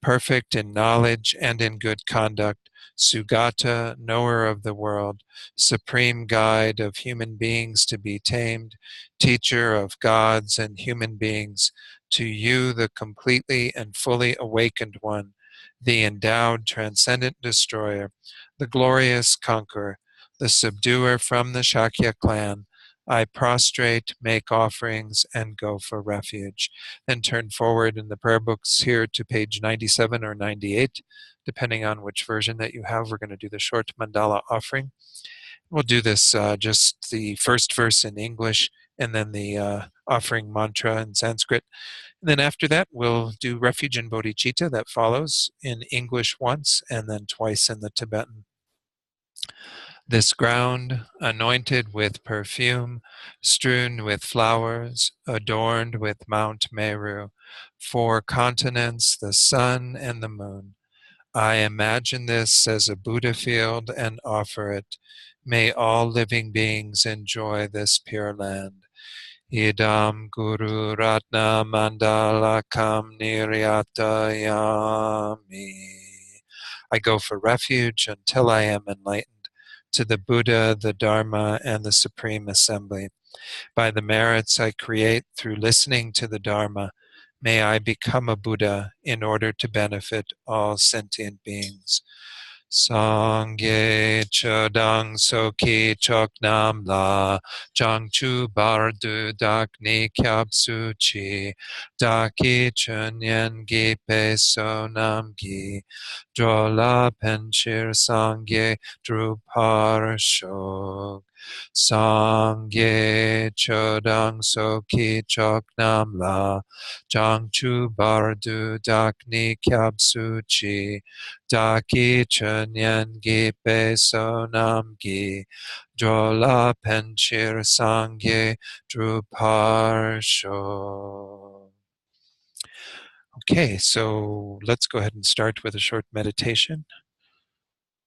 perfect in knowledge and in good conduct, Sugata, knower of the world, supreme guide of human beings to be tamed, teacher of gods and human beings, to you, the completely and fully awakened one, the endowed transcendent destroyer, the glorious conqueror, the subduer from the Shakya clan, I prostrate, make offerings, and go for refuge. Then turn forward in the prayer books here to page 97 or 98, depending on which version that you have. We're going to do the short mandala offering. We'll do this just the first verse in English and then the offering mantra in Sanskrit. And then after that, we'll do refuge and bodhicitta that follows in English once and then twice in the Tibetan. This ground, anointed with perfume, strewn with flowers, adorned with Mount Meru, 4 continents, the sun and the moon. I imagine this as a Buddha field and offer it. May all living beings enjoy this pure land. Idam Guru Ratna Mandalakam Niryatayami. I go for refuge until I am enlightened to the Buddha, the Dharma, and the Supreme Assembly. By the merits I create through listening to the Dharma, may I become a Buddha in order to benefit all sentient beings. Sangye chodang soki choknam la changchu bardu dakni kyabsu chi daki chunyen gi peso nam gi drola penchir sangye drupar shok. Sangye chodang soki choknam la changchu bardu dakni kyabsu chi Daki Chunyan Gi Peso Nam Gi Jola Penchir Sangye Druparsho. Okay, so let's go ahead and start with a short meditation.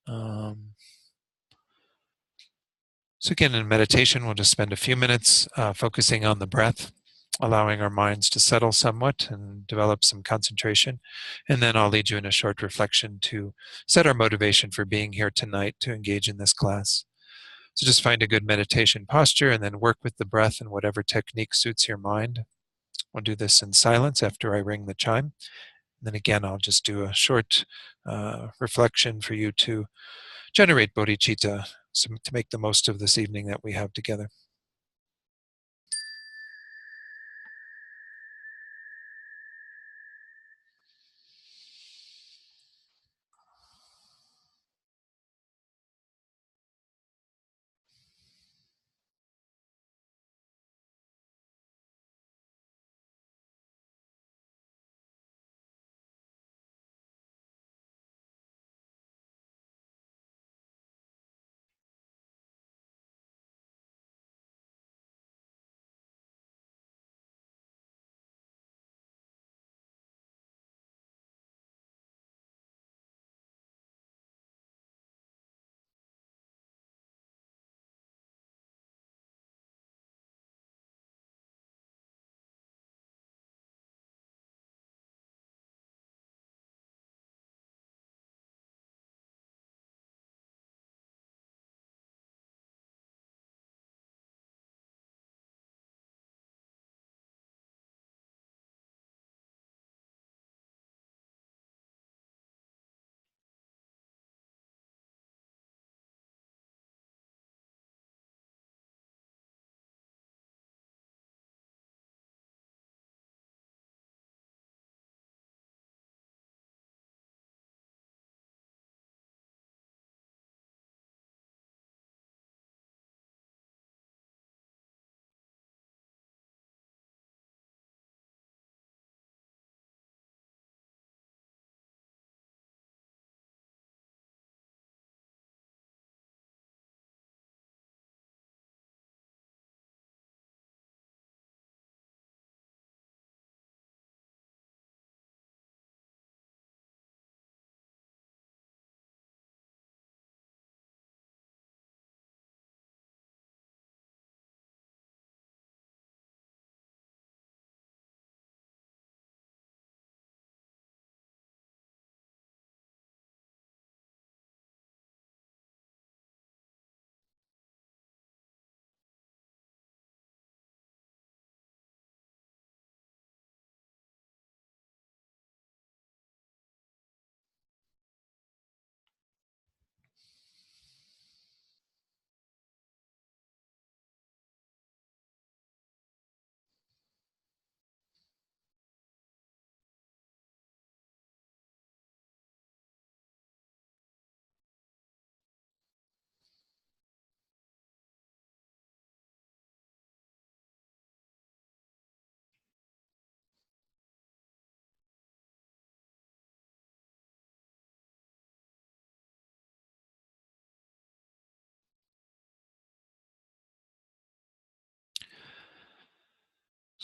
So again, in meditation, we'll just spend a few minutes focusing on the breath, allowing our minds to settle somewhat and develop some concentration. And then I'll lead you in a short reflection to set our motivation for being here tonight to engage in this class. So just find a good meditation posture and then work with the breath in whatever technique suits your mind. We'll do this in silence after I ring the chime. And then again, I'll just do a short reflection for you to generate bodhicitta, so to make the most of this evening that we have together.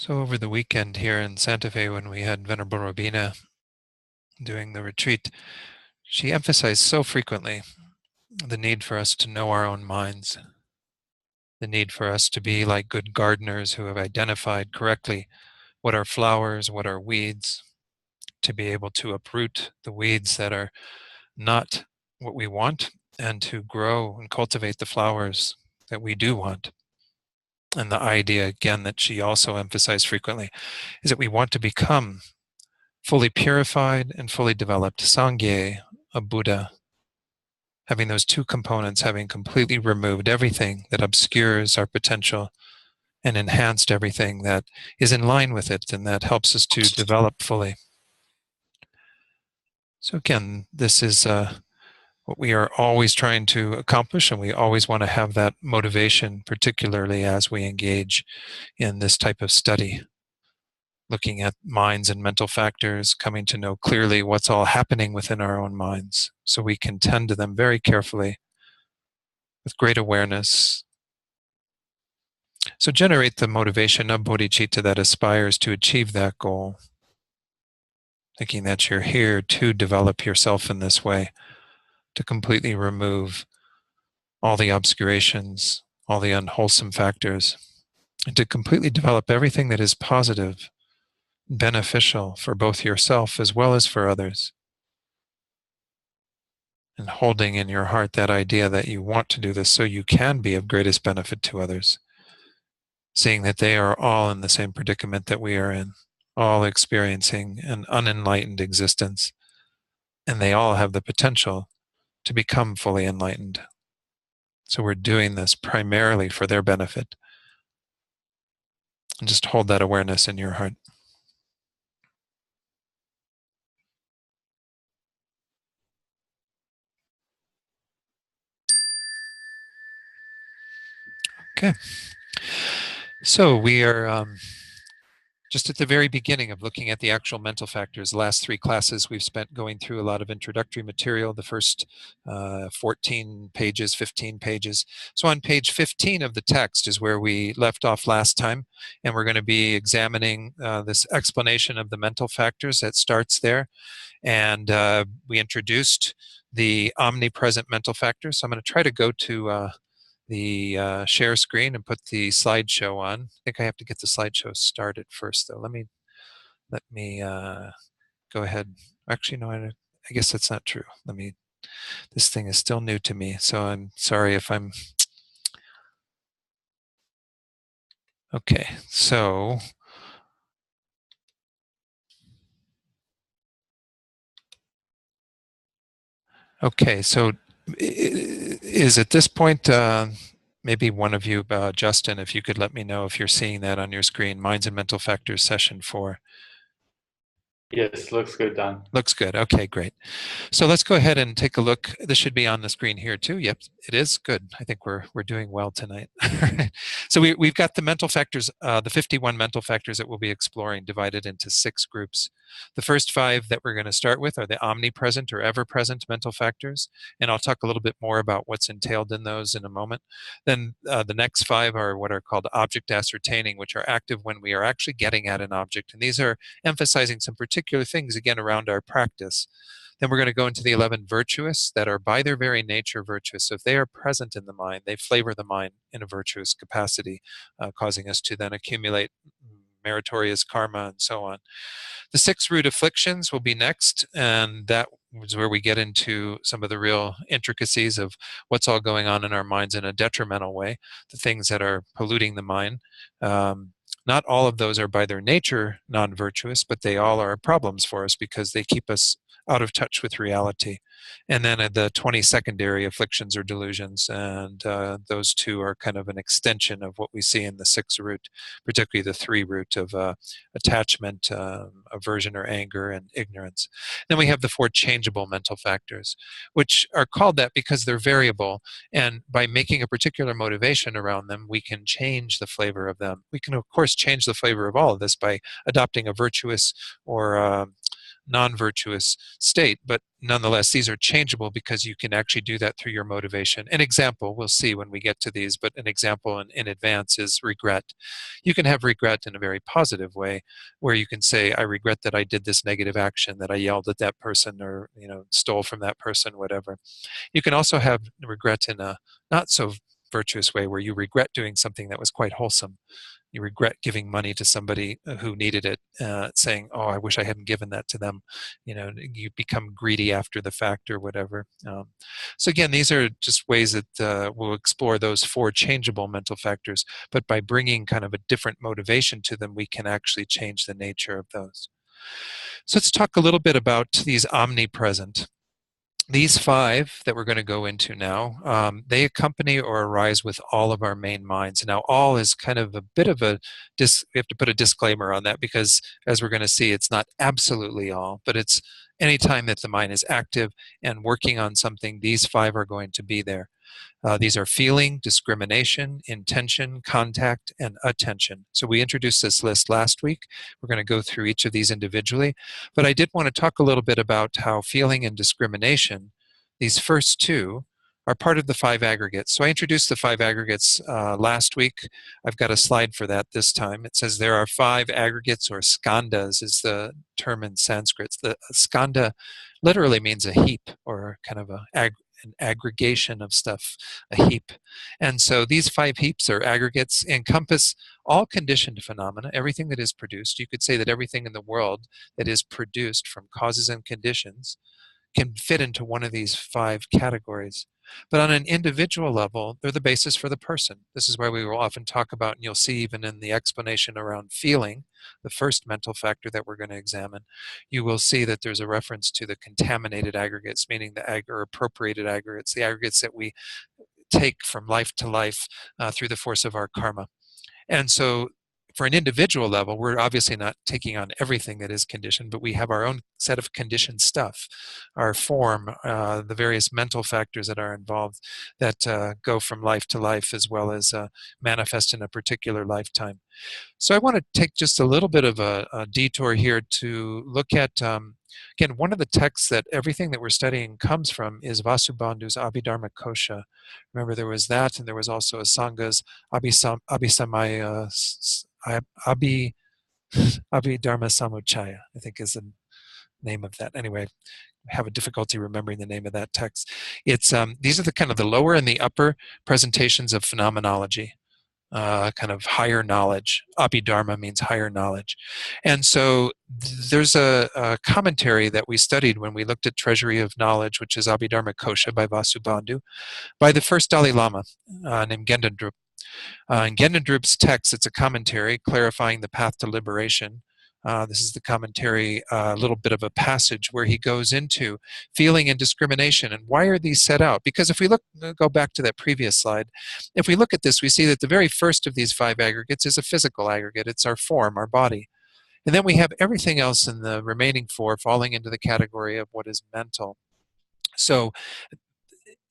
So over the weekend here in Santa Fe, when we had Venerable Robina doing the retreat, she emphasized so frequently the need for us to know our own minds, the need for us to be like good gardeners who have identified correctly what are flowers, what are weeds, to be able to uproot the weeds that are not what we want, and to grow and cultivate the flowers that we do want. And the idea, again, that she also emphasized frequently is that we want to become fully purified and fully developed Sangye, a Buddha, having those two components, having completely removed everything that obscures our potential and enhanced everything that is in line with it and that helps us to develop fully. So again, this is what we are always trying to accomplish, and we always want to have that motivation, particularly as we engage in this type of study, looking at minds and mental factors, coming to know clearly what's all happening within our own minds, so we can tend to them very carefully with great awareness. So generate the motivation of bodhicitta that aspires to achieve that goal, thinking that you're here to develop yourself in this way, to completely remove all the obscurations, all the unwholesome factors, and to completely develop everything that is positive, beneficial for both yourself as well as for others. And holding in your heart that idea that you want to do this so you can be of greatest benefit to others, seeing that they are all in the same predicament that we are in, all experiencing an unenlightened existence, and they all have the potential to become fully enlightened. So we're doing this primarily for their benefit. And just hold that awareness in your heart. Okay. So we are just at the very beginning of looking at the actual mental factors. The last 3 classes we've spent going through a lot of introductory material, the first 14 pages, 15 pages. So on page 15 of the text is where we left off last time, and we're going to be examining this explanation of the mental factors that starts there. And we introduced the omnipresent mental factors. So I'm going to try to go to the share screen and put the slideshow on. I think I have to get the slideshow started first, though. Let me go ahead. Actually, no, I guess that's not true. This thing is still new to me, so I'm sorry if I'm. Okay, so. Okay, so is at this point, maybe one of you, Justin, if you could let me know if you're seeing that on your screen, Minds and Mental Factors session 4. Yes, looks good, Don. Looks good. Okay, great. So let's go ahead and take a look. This should be on the screen here too. Yep, it is good. I think we're doing well tonight. So we've got the mental factors, the 51 mental factors that we'll be exploring, divided into 6 groups. The first 5 that we're going to start with are the omnipresent or ever-present mental factors, and I'll talk a little bit more about what's entailed in those in a moment. Then the next 5 are what are called object ascertaining, which are active when we are actually getting at an object, and these are emphasizing some particular things again around our practice. Then we're going to go into the 11 virtuous that are by their very nature virtuous. So if they are present in the mind, they flavor the mind in a virtuous capacity, causing us to then accumulate meritorious karma and so on. The 6 root afflictions will be next, and that is where we get into some of the real intricacies of what's all going on in our minds in a detrimental way, the things that are polluting the mind. Not all of those are by their nature non-virtuous, but they all are problems for us because they keep us out of touch with reality. And then the 20 secondary afflictions or delusions, and those 2 are kind of an extension of what we see in the 6 root, particularly the 3 root of attachment, aversion or anger, and ignorance. Then we have the 4 changeable mental factors, which are called that because they're variable, and by making a particular motivation around them, we can change the flavor of them. We can, of course, change the flavor of all of this by adopting a virtuous or non-virtuous state. But nonetheless, these are changeable because you can actually do that through your motivation. An example, we'll see when we get to these, but an example in advance is regret. You can have regret in a very positive way, where you can say, I regret that I did this negative action, that I yelled at that person, or stole from that person, whatever. You can also have regret in a not so virtuous way, where you regret doing something that was quite wholesome. You regret giving money to somebody who needed it, saying, "Oh, I wish I hadn't given that to them." You become greedy after the fact or whatever. So again, these are just ways that we'll explore those four changeable mental factors. But by bringing kind of a different motivation to them, we can actually change the nature of those. So let's talk a little bit about these omnipresent. These five that we're going to go into now, they accompany or arise with all of our main minds. Now, all is kind of a bit of we have to put a disclaimer on that, because as we're going to see, it's not absolutely all, but it's any time that the mind is active and working on something, these five are going to be there. These are feeling, discrimination, intention, contact, and attention. So we introduced this list last week. We're going to go through each of these individually. But I did want to talk a little bit about how feeling and discrimination, these first two, are part of the five aggregates. So I introduced the five aggregates last week. I've got a slide for that this time. It says there are five aggregates, or skandhas is the term in Sanskrit. The skandha literally means a heap, or kind of an aggregation of stuff, a heap. And so these five heaps or aggregates encompass all conditioned phenomena, everything that is produced. You could say that everything in the world that is produced from causes and conditions can fit into one of these five categories. But on an individual level, they're the basis for the person. This is why we will often talk about, and you'll see even in the explanation around feeling, the first mental factor that we're going to examine, you will see that there's a reference to the contaminated aggregates, meaning the appropriated aggregates, the aggregates that we take from life to life through the force of our karma. And so for an individual level, we're obviously not taking on everything that is conditioned, but we have our own set of conditioned stuff, our form, the various mental factors that are involved that go from life to life, as well as manifest in a particular lifetime. So I want to take just a little bit of a detour here to look at, again, one of the texts that everything that we're studying comes from is Vasubandhu's Abhidharma Kosha. Remember, there was that, and there was also Asanga's Abhisamaya, Abhidharma Samuchaya, I think is the name of that. Anyway, I have a difficulty remembering the name of that text. It's these are the kind of the lower and the upper presentations of phenomenology. Kind of higher knowledge. Abhidharma means higher knowledge. And so there's a commentary that we studied when we looked at Treasury of Knowledge, which is Abhidharma Kosha by Vasubandhu, by the first Dalai Lama named Gendon Drup. In Gendon Drup's text, it's a commentary clarifying the path to liberation. This is the commentary, a little bit of a passage where he goes into feeling and discrimination and why are these set out? Because if we go back to that previous slide, if we look at this, we see that the very first of these five aggregates is a physical aggregate. It's our form, our body. And then we have everything else in the remaining four falling into the category of what is mental. So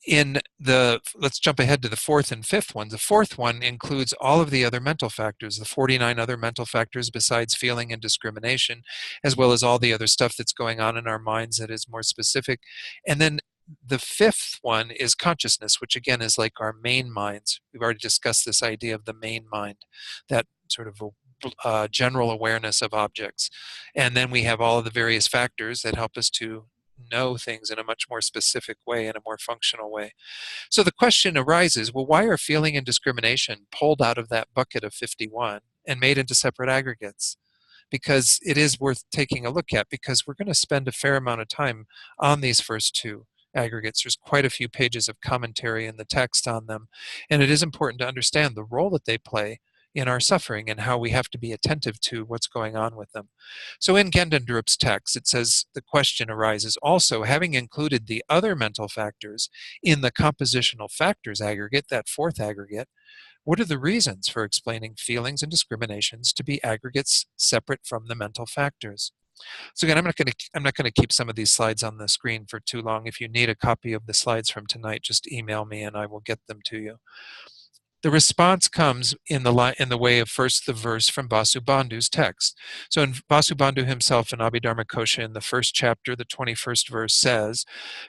let's jump ahead to the fourth and fifth one. The fourth one includes all of the other mental factors, the 49 other mental factors besides feeling and discrimination, as well as all the other stuff that's going on in our minds that is more specific. And then the fifth one is consciousness, which again is like our main minds. We've already discussed this idea of the main mind, that sort of general awareness of objects. And then we have all of the various factors that help us to know things in a much more specific way, in a more functional way. So the question arises, well, why are feeling and discrimination pulled out of that bucket of 51 and made into separate aggregates? Because it is worth taking a look at, because we're going to spend a fair amount of time on these first two aggregates. There's quite a few pages of commentary in the text on them, and it is important to understand the role that they play in our suffering and how we have to be attentive to what's going on with them. So in Gendon Drup's text, it says the question arises also, having included the other mental factors in the compositional factors aggregate, that fourth aggregate, what are the reasons for explaining feelings and discriminations to be aggregates separate from the mental factors? So again, I'm not going to keep some of these slides on the screen for too long. If you need a copy of the slides from tonight, just email me and I will get them to you. The response comes in the way of first the verse from Vasubandhu's text. So in Vasubandhu himself in Abhidharmakosha, in the first chapter, the 21st verse says,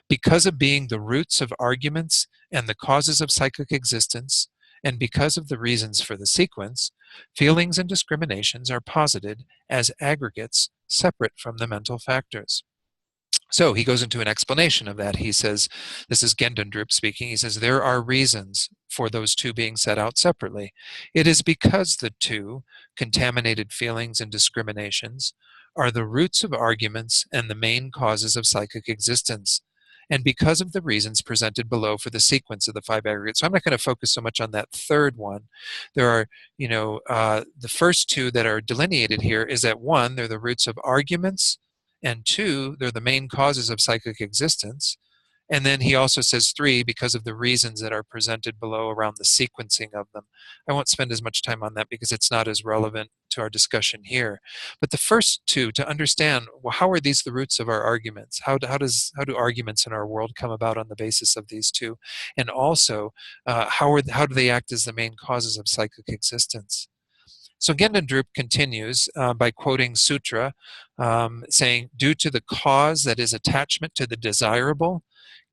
because of being the roots of arguments and the causes of psychic existence, and because of the reasons for the sequence, feelings and discriminations are posited as aggregates separate from the mental factors. So he goes into an explanation of that. He says, this is Gendendrup speaking, he says, there are reasons for those two being set out separately. It is because the two, contaminated feelings and discriminations, are the roots of arguments and the main causes of psychic existence, and because of the reasons presented below for the sequence of the five aggregates. So I'm not going to focus so much on that third one. There are, the first two that are delineated here is that one, they're the roots of arguments, and two, they're the main causes of psychic existence. And then he also says three, because of the reasons that are presented below around the sequencing of them. I won't spend as much time on that because it's not as relevant to our discussion here. But the first two, to understand, well, how are these the roots of our arguments? How do arguments in our world come about on the basis of these two? And also, how do they act as the main causes of psychic existence? So Gendendrup continues by quoting Sutra, saying, due to the cause that is attachment to the desirable,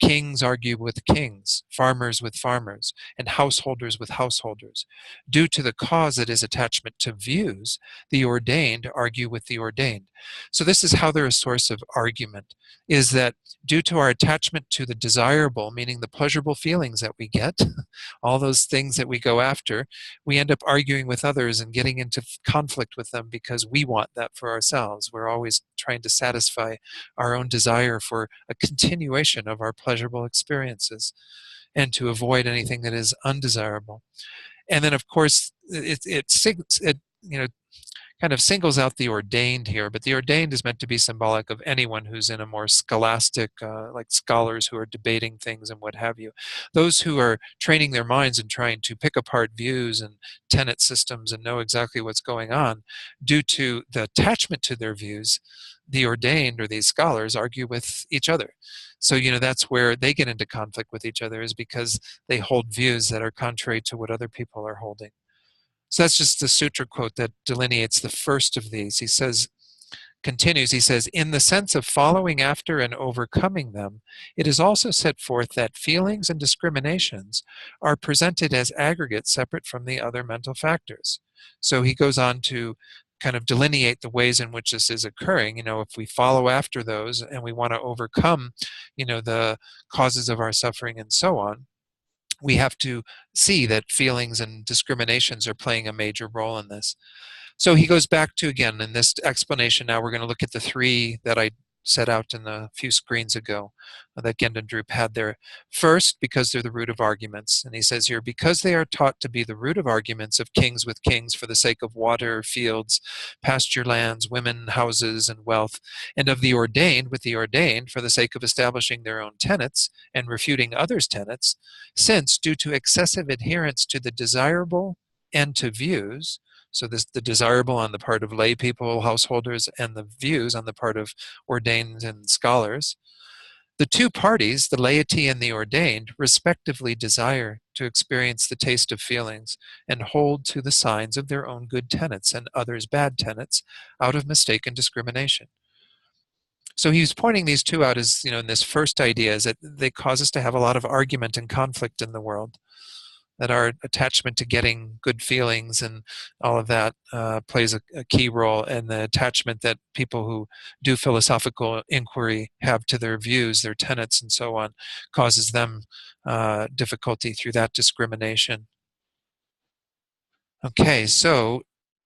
kings argue with kings, farmers with farmers, and householders with householders. Due to the cause that is attachment to views, the ordained argue with the ordained. So this is how they're a source of argument, is that due to our attachment to the desirable, meaning the pleasurable feelings that we get, all those things that we go after, we end up arguing with others and getting into conflict with them because we want that for ourselves. We're always trying to satisfy our own desire for a continuation of our pleasurable experiences and to avoid anything that is undesirable. And then, of course, it kind of singles out the ordained here, but the ordained is meant to be symbolic of anyone who's in a more scholastic, like scholars who are debating things and what have you. Those who are training their minds and trying to pick apart views and tenet systems and know exactly what's going on, due to the attachment to their views, the ordained or these scholars argue with each other. So, that's where they get into conflict with each other, is because they hold views that are contrary to what other people are holding. So that's just the sutra quote that delineates the first of these. He says, in the sense of following after and overcoming them, it is also set forth that feelings and discriminations are presented as aggregates separate from the other mental factors. So he goes on to kind of delineate the ways in which this is occurring. If we follow after those and we want to overcome, the causes of our suffering and so on, we have to see that feelings and discriminations are playing a major role in this. So he goes back to, again, in this explanation, now we're going to look at the three that I set out in a few screens ago that Gendendrup had there. First, because they're the root of arguments. And he says here, because they are taught to be the root of arguments of kings with kings for the sake of water, fields, pasture lands, women, houses, and wealth, and of the ordained with the ordained for the sake of establishing their own tenets and refuting others' tenets, since, due to excessive adherence to the desirable and to views, so the desirable on the part of lay people, householders, and the views on the part of ordained and scholars, the two parties, the laity and the ordained, respectively desire to experience the taste of feelings and hold to the signs of their own good tenets and others' bad tenets out of mistaken discrimination. So he's pointing these two out as, in this first idea, is that they cause us to have a lot of argument and conflict in the world, that our attachment to getting good feelings and all of that plays a key role, and the attachment that people who do philosophical inquiry have to their views, their tenets, and so on, causes them difficulty through that discrimination. Okay, so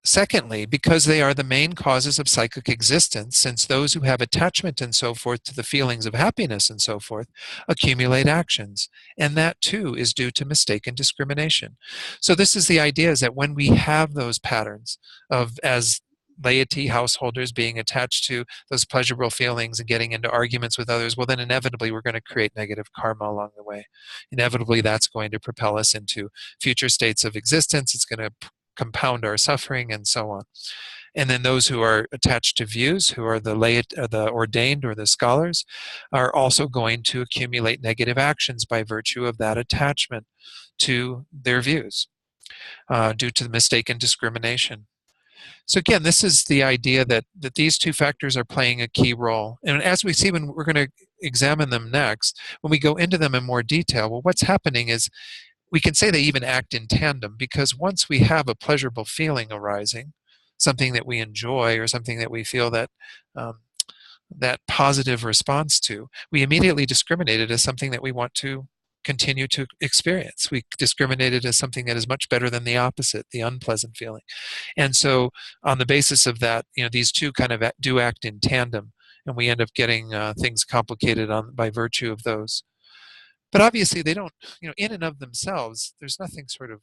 secondly, because they are the main causes of psychic existence, since those who have attachment and so forth to the feelings of happiness and so forth accumulate actions, and that too is due to mistaken discrimination. So this is the idea, is that when we have those patterns of, as laity, householders, being attached to those pleasurable feelings and getting into arguments with others, well, then inevitably we're going to create negative karma along the way. Inevitably that's going to propel us into future states of existence. It's going to compound our suffering and so on. And then those who are attached to views, who are the ordained or the scholars, are also going to accumulate negative actions by virtue of that attachment to their views. due to the mistaken discrimination. So again, this is the idea that these two factors are playing a key role. And as we see when we're going to examine them next, when we go into them in more detail, well, what's happening is we can say they even act in tandem, because once we have a pleasurable feeling arising, something that we enjoy or something that we feel um, that positive response to, we immediately discriminate it as something that we want to continue to experience. We discriminate it as something that is much better than the opposite, the unpleasant feeling. And so on the basis of that, these two kind of do act in tandem, and we end up getting things complicated by virtue of those. But obviously they don't, in and of themselves, there's nothing sort of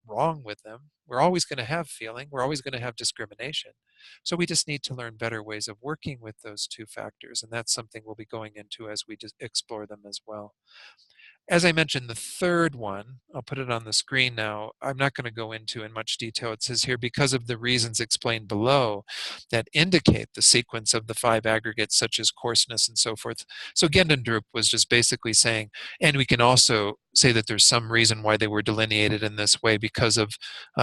wrong with them. We're always going to have feeling. We're always going to have discrimination. So we just need to learn better ways of working with those two factors. And that's something we'll be going into as we just explore them as well. As I mentioned, the third one, I'll put it on the screen now. I'm not going to go into in much detail. It says here, because of the reasons explained below that indicate the sequence of the 5 aggregates, such as coarseness and so forth. So Gendendrup was just basically saying, and we can also say that there's some reason why they were delineated in this way, because of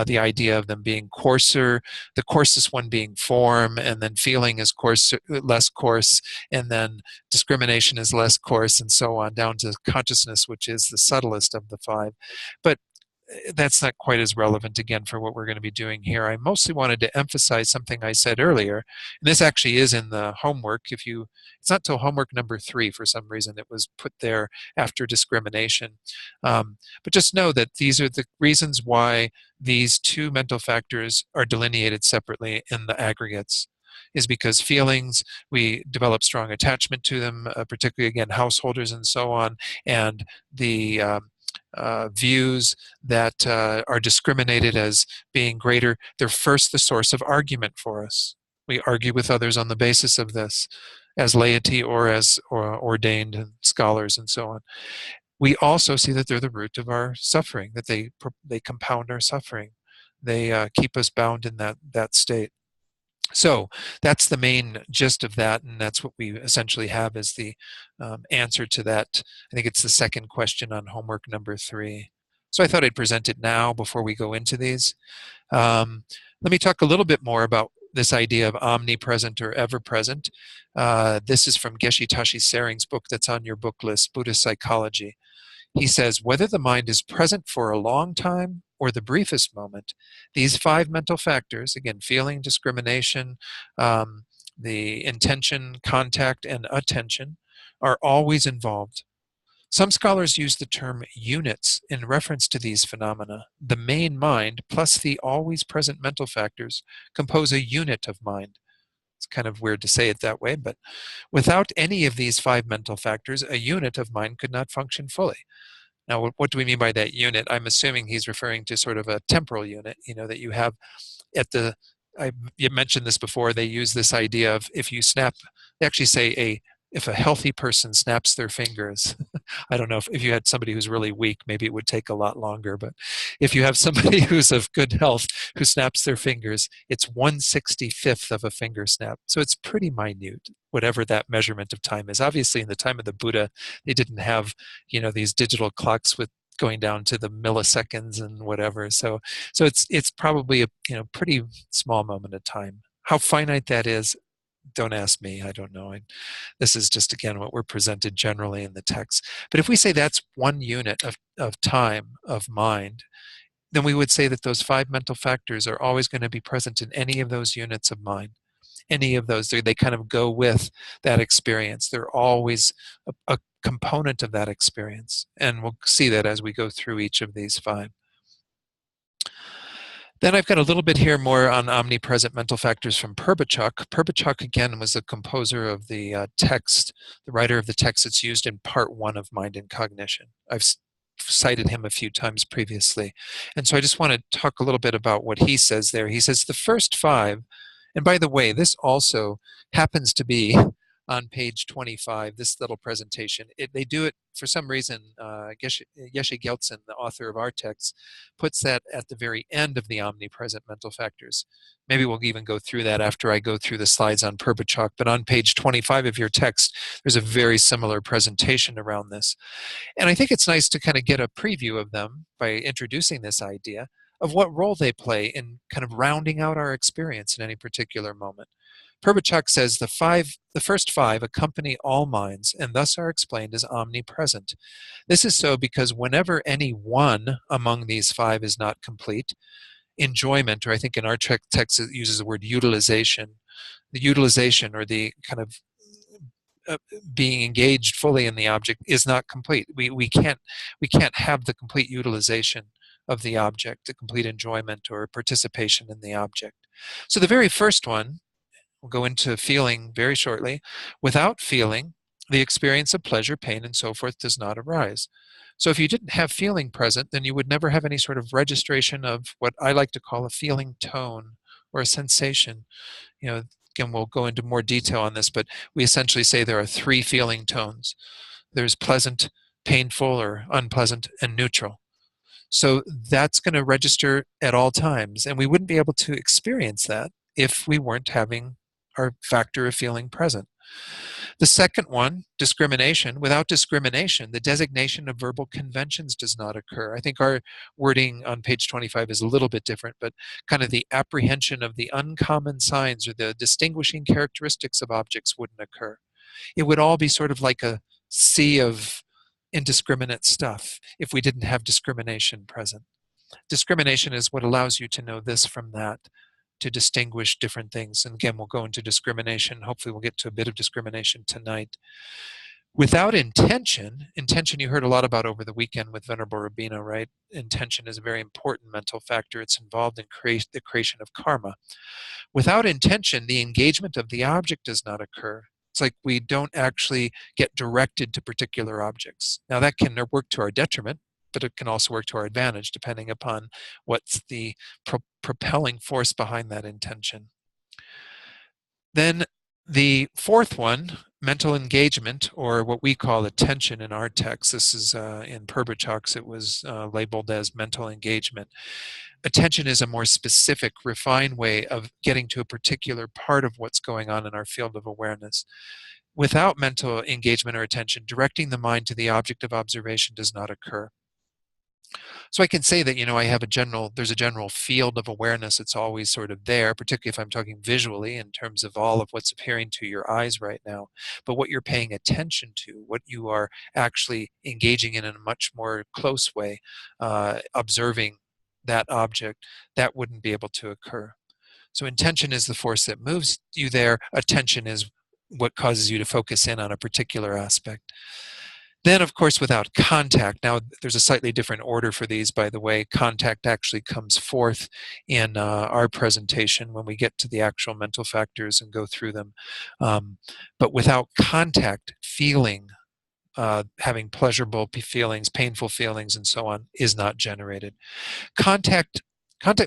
the idea of them being coarser, the coarsest one being form, and then feeling is coarse, less coarse, and then discrimination is less coarse, and so on, down to consciousness, which is the subtlest of the 5. But that's not quite as relevant, again, for what we're going to be doing here. I mostly wanted to emphasize something I said earlier, and this actually is in the homework. It's not till homework number 3, for some reason, it was put there after discrimination. But just know that these are the reasons why these two mental factors are delineated separately in the aggregates, is because feelings, we develop strong attachment to them, particularly, again, householders and so on, and the views that are discriminated as being greater, they're first the source of argument for us. We argue with others on the basis of this, as laity or as ordained scholars and so on. We also see that they're the root of our suffering, that they compound our suffering. They keep us bound in that state. So that's the main gist of that, and that's what we essentially have as the answer to that. I think it's the second question on homework number 3. So I thought I'd present it now before we go into these. Let me talk a little bit more about this idea of omnipresent or ever-present. This is from Geshe Tashi Sering's book that's on your book list, Buddhist Psychology. He says, whether the mind is present for a long time or the briefest moment, these 5 mental factors, again, feeling, discrimination, the intention, contact, and attention, are always involved. Some scholars use the term units in reference to these phenomena. The main mind plus the always present mental factors compose a unit of mind. It's kind of weird to say it that way, but without any of these 5 mental factors, a unit of mind could not function fully. Now, what do we mean by that unit? I'm assuming he's referring to sort of a temporal unit, that you have at you mentioned this before, they use this idea of if you snap, they actually say if a healthy person snaps their fingers, I don't know if you had somebody who's really weak, maybe it would take a lot longer, but if you have somebody who's of good health who snaps their fingers, it's 1/65th of a finger snap. So it's pretty minute, whatever that measurement of time is. Obviously, in the time of the Buddha, they didn't have, these digital clocks with going down to the milliseconds and whatever. So it's probably a pretty small moment of time. How finite that is, don't ask me. I don't know. This is just, again, what we're presented generally in the text. But if we say that's one unit of time, of mind, then we would say that those 5 mental factors are always going to be present in any of those units of mind. Any of those, they kind of go with that experience. They're always a component of that experience. And we'll see that as we go through each of these 5. Then I've got a little bit here more on omnipresent mental factors from Purbachuk. Purbachuk, again, was the composer of the text, the writer of the text that's used in part 1 of Mind and Cognition. I've cited him a few times previously. And so I just want to talk a little bit about what he says there. He says the first 5, and by the way, this also happens to be on page 25, this little presentation. They do it for some reason. Geshe Gyaltsen, the author of our text, puts that at the very end of the omnipresent mental factors. Maybe we'll even go through that after I go through the slides on Purbachuk. But on page 25 of your text, there's a very similar presentation around this. And I think it's nice to kind of get a preview of them by introducing this idea. of what role they play in kind of rounding out our experience in any particular moment. Perbachuk says the first five accompany all minds and thus are explained as omnipresent. This is so because whenever any one among these five is not complete, enjoyment, or I think in our text it uses the word utilization, the utilization or the kind of being engaged fully in the object is not complete. We can't have the complete utilization of the object, the complete enjoyment or participation in the object. So the very first one, we'll go into feeling very shortly. Without feeling, the experience of pleasure, pain, and so forth does not arise. So if you didn't have feeling present, then you would never have any sort of registration of what I like to call a feeling tone or a sensation. Again, we'll go into more detail on this, but we essentially say there are three feeling tones. There's pleasant, painful, or unpleasant, and neutral. So that's going to register at all times, and we wouldn't be able to experience that if we weren't having our factor of feeling present. The second one, discrimination. Without discrimination, the designation of verbal conventions does not occur. I think our wording on page 25 is a little bit different, but kind of the apprehension of the uncommon signs or the distinguishing characteristics of objects wouldn't occur. It would all be sort of like a sea of indiscriminate stuff if we didn't have discrimination present. Discrimination is what allows you to know this from that, to distinguish different things. And again, we'll go into discrimination. Hopefully we'll get to a bit of discrimination tonight. Without intention you heard a lot about over the weekend with Venerable Rabina, right? Intention is a very important mental factor. It's involved in the creation of karma. Without intention, the engagement of the object does not occur. It's like we don't actually get directed to particular objects. Now that can work to our detriment, but it can also work to our advantage depending upon what's the propelling force behind that intention. Then the fourth one, mental engagement, or what we call attention in our text. This is in Perbachuk's, it was labeled as mental engagement. Attention is a more specific, refined way of getting to a particular part of what's going on in our field of awareness. Without mental engagement or attention, directing the mind to the object of observation does not occur. So I can say that, there's a general field of awareness that's always sort of there, particularly if I'm talking visually in terms of all of what's appearing to your eyes right now. But what you're paying attention to, what you are actually engaging in a much more close way, observing that object, that wouldn't be able to occur. So intention is the force that moves you there. Attention is what causes you to focus in on a particular aspect. Then, of course, without contact. Now, there's a slightly different order for these, by the way. Contact actually comes forth in our presentation when we get to the actual mental factors and go through them. But without contact, feeling, having pleasurable feelings, painful feelings, and so on, is not generated. Contact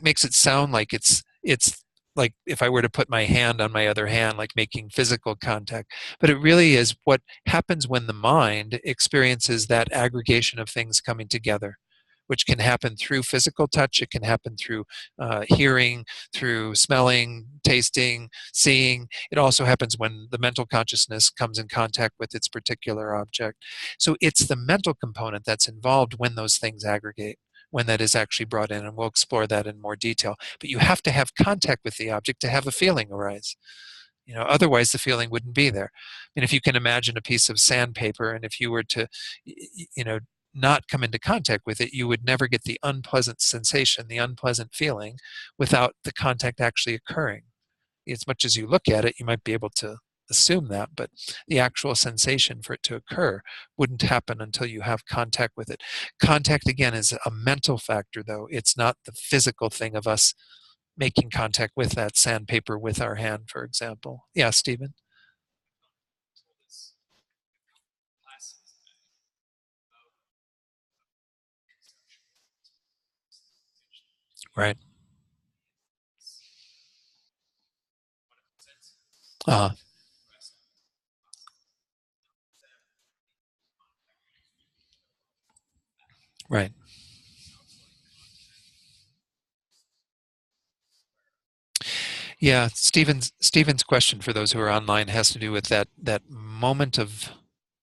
makes it sound like it's like if I were to put my hand on my other hand, like making physical contact. But it really is what happens when the mind experiences that aggregation of things coming together, which can happen through physical touch. It can happen through hearing, through smelling, tasting, seeing. It also happens when the mental consciousness comes in contact with its particular object. So it's the mental component that's involved when those things aggregate, when that is actually brought in, and we'll explore that in more detail. But you have to have contact with the object to have a feeling arise. Otherwise the feeling wouldn't be there. If you can imagine a piece of sandpaper, and if you were to, not come into contact with it, you would never get the unpleasant sensation, the unpleasant feeling, without the contact actually occurring. As much as you look at it, you might be able to assume that, but the actual sensation for it to occur wouldn't happen until you have contact with it. Contact, again, is a mental factor, though. It's not the physical thing of us making contact with that sandpaper with our hand, for example. Yeah, Stephen? Right. Uh, right. Yeah, Stephen's question, for those who are online, has to do with that moment of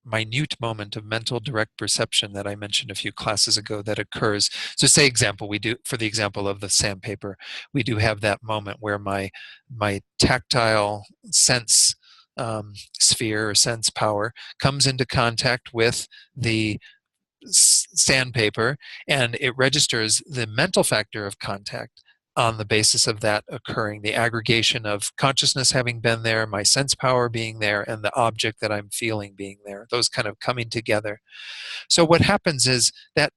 minute moment of mental direct perception that I mentioned a few classes ago that occurs. So say example, we do, for the example of the sandpaper, we do have that moment where my tactile sense sphere or sense power comes into contact with the sandpaper, and it registers the mental factor of contact on the basis of that occurring, the aggregation of consciousness having been there, my sense power being there, and the object that I'm feeling being there, those kind of coming together. So what happens is that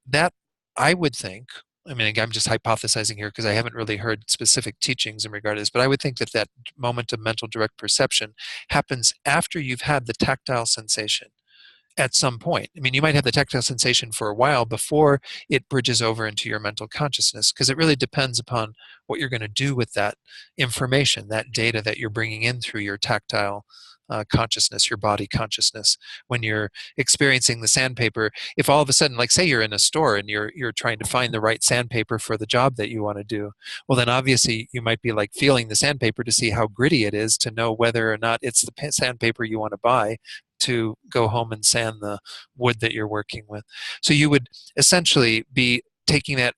I would think, I mean, I'm just hypothesizing here because I haven't really heard specific teachings in regard to this, but I would think that that moment of mental direct perception happens after you've had the tactile sensation at some point. I mean, you might have the tactile sensation for a while before it bridges over into your mental consciousness, because it really depends upon what you're going to do with that information, that data that you're bringing in through your tactile consciousness, your body consciousness. When you're experiencing the sandpaper, if all of a sudden, like say you're in a store and you're trying to find the right sandpaper for the job that you want to do, well then obviously you might be like feeling the sandpaper to see how gritty it is, to know whether or not it's the sandpaper you want to buy to go home and sand the wood that you're working with. So you would essentially be taking that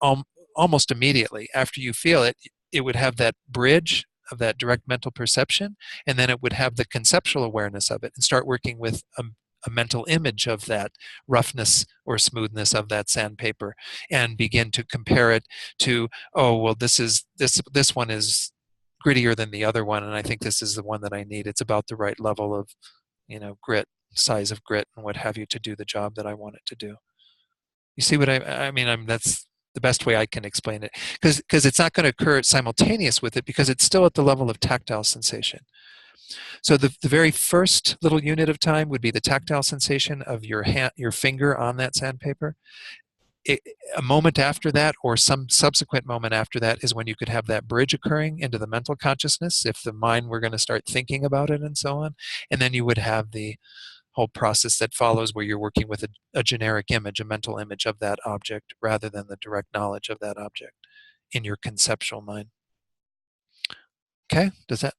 almost immediately after you feel it. It would have that bridge of that direct mental perception, and then it would have the conceptual awareness of it and start working with a mental image of that roughness or smoothness of that sandpaper, and begin to compare it to, oh well, this one is grittier than the other one, and I think this is the one that I need. It's about the right level of, grit, size of grit, and what have you, to do the job that I want it to do. You see what I mean? That's the best way I can explain it, because it's not going to occur simultaneous with it, because it's still at the level of tactile sensation. So the very first little unit of time would be the tactile sensation of your hand, your finger on that sandpaper. A moment after that, or some subsequent moment after that, is when you could have that bridge occurring into the mental consciousness, if the mind were going to start thinking about it and so on. And then you would have the whole process that follows, where you're working with a generic image, a mental image of that object, rather than the direct knowledge of that object in your conceptual mind. Okay, does that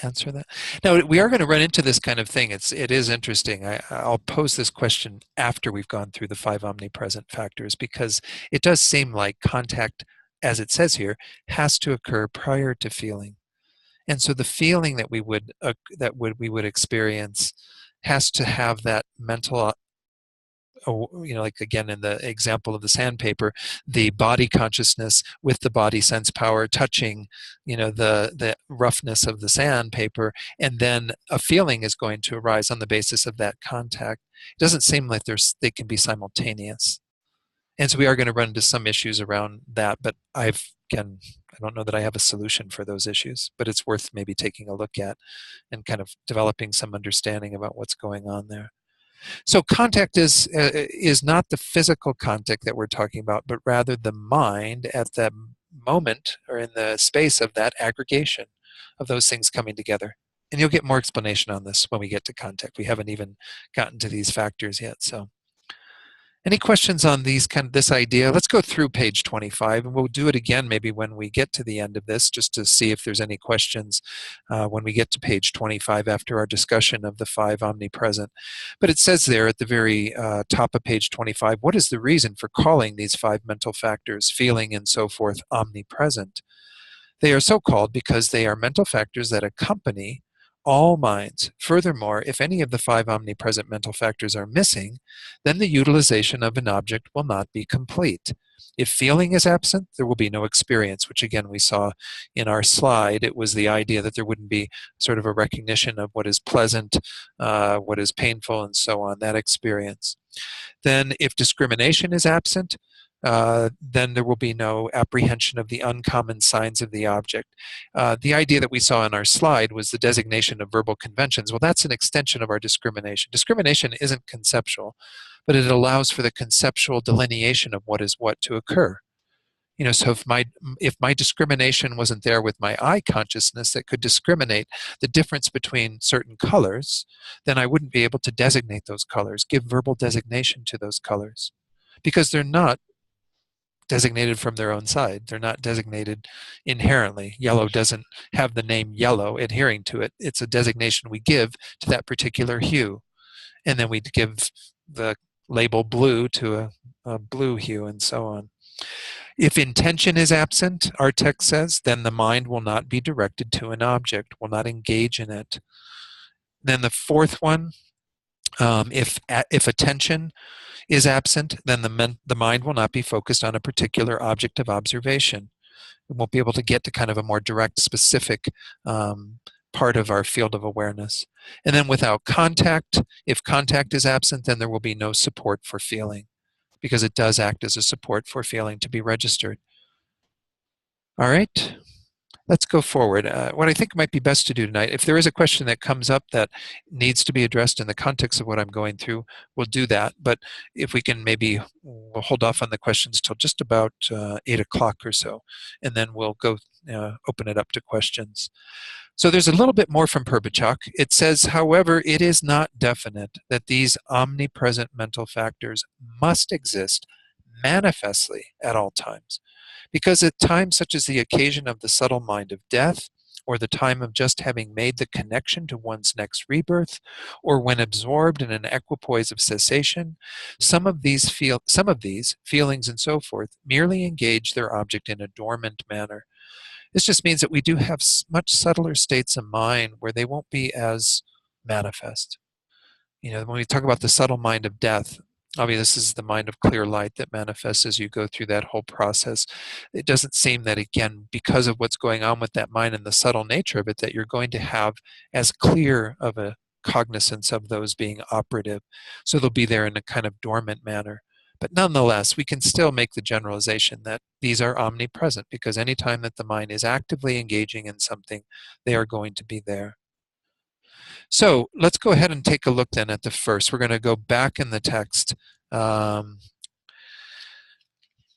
answer that? Now, we are going to run into this kind of thing. It is interesting. I'll pose this question after we've gone through the 5 omnipresent factors, because it does seem like contact, as it says here, has to occur prior to feeling. And so the feeling that we would experience has to have that mental, like again in the example of the sandpaper, the body consciousness with the body sense power touching, the roughness of the sandpaper, and then a feeling is going to arise on the basis of that contact. It doesn't seem like they can be simultaneous. And so we are going to run into some issues around that, but I don't know that I have a solution for those issues, but it's worth maybe taking a look at and kind of developing some understanding about what's going on there. So contact is not the physical contact that we're talking about, but rather the mind at that moment, or in the space of that aggregation of those things coming together. And you'll get more explanation on this when we get to contact. We haven't even gotten to these factors yet. So any questions on this idea? Let's go through page 25, and we'll do it again maybe when we get to the end of this, just to see if there's any questions when we get to page 25 after our discussion of the 5 omnipresent. But it says there at the very top of page 25, what is the reason for calling these 5 mental factors, feeling and so forth, omnipresent? They are so called because they are mental factors that accompany all minds. Furthermore, if any of the 5 omnipresent mental factors are missing, then the utilization of an object will not be complete. If feeling is absent, there will be no experience, which again we saw in our slide. It was the idea that there wouldn't be sort of a recognition of what is pleasant, what is painful, and so on, that experience. Then if discrimination is absent, then there will be no apprehension of the uncommon signs of the object. The idea that we saw in our slide was the designation of verbal conventions. Well, that's an extension of our discrimination. Discrimination isn't conceptual, but it allows for the conceptual delineation of what is what to occur. So if my discrimination wasn't there with my eye consciousness that could discriminate the difference between certain colors, then I wouldn't be able to designate those colors, give verbal designation to those colors, because they're not designated from their own side. They're not designated inherently. Yellow doesn't have the name yellow adhering to it. It's a designation we give to that particular hue. And then we'd give the label blue to a blue hue and so on. If intention is absent, our text says, then the mind will not be directed to an object, will not engage in it. Then the fourth one, if attention is absent, then the mind will not be focused on a particular object of observation. It won't be able to get to kind of a more direct, specific part of our field of awareness. And then without contact, if contact is absent, then there will be no support for feeling, because it does act as a support for feeling to be registered. All right, let's go forward. What I think might be best to do tonight, if there is a question that comes up that needs to be addressed in the context of what I'm going through, we'll do that. But if we can, maybe we'll hold off on the questions till just about 8 o'clock or so, and then we'll go open it up to questions. So there's a little bit more from Perbichak. It says, however, it is not definite that these omnipresent mental factors must exist manifestly at all times, because at times such as the occasion of the subtle mind of death, or the time of just having made the connection to one's next rebirth, or when absorbed in an equipoise of cessation, some of these feelings and so forth merely engage their object in a dormant manner. This just means that we do have much subtler states of mind where they won't be as manifest. When we talk about the subtle mind of death, obviously this is the mind of clear light that manifests as you go through that whole process. It doesn't seem that, again, because of what's going on with that mind and the subtle nature of it, that you're going to have as clear of a cognizance of those being operative. So they'll be there in a kind of dormant manner. But nonetheless, we can still make the generalization that these are omnipresent, because anytime that the mind is actively engaging in something, they are going to be there. So let's go ahead and take a look then at the first. We're going to go back in the text. We're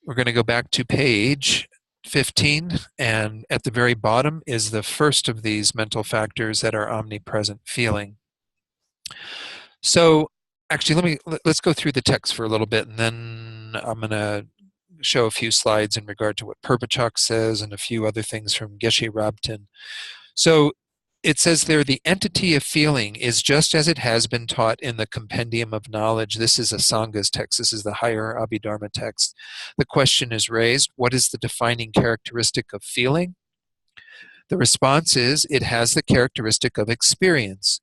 going to go back to page 15, and at the very bottom is the first of these mental factors that are omnipresent: feeling. So actually, let's go through the text for a little bit, and then I'm going to show a few slides in regard to what Perbichak says and a few other things from Geshe Rabtin. So it says there, the entity of feeling is just as it has been taught in the Compendium of Knowledge. This is a Sangha's text. This is the higher Abhidharma text. The question is raised, what is the defining characteristic of feeling? The response is, it has the characteristic of experience.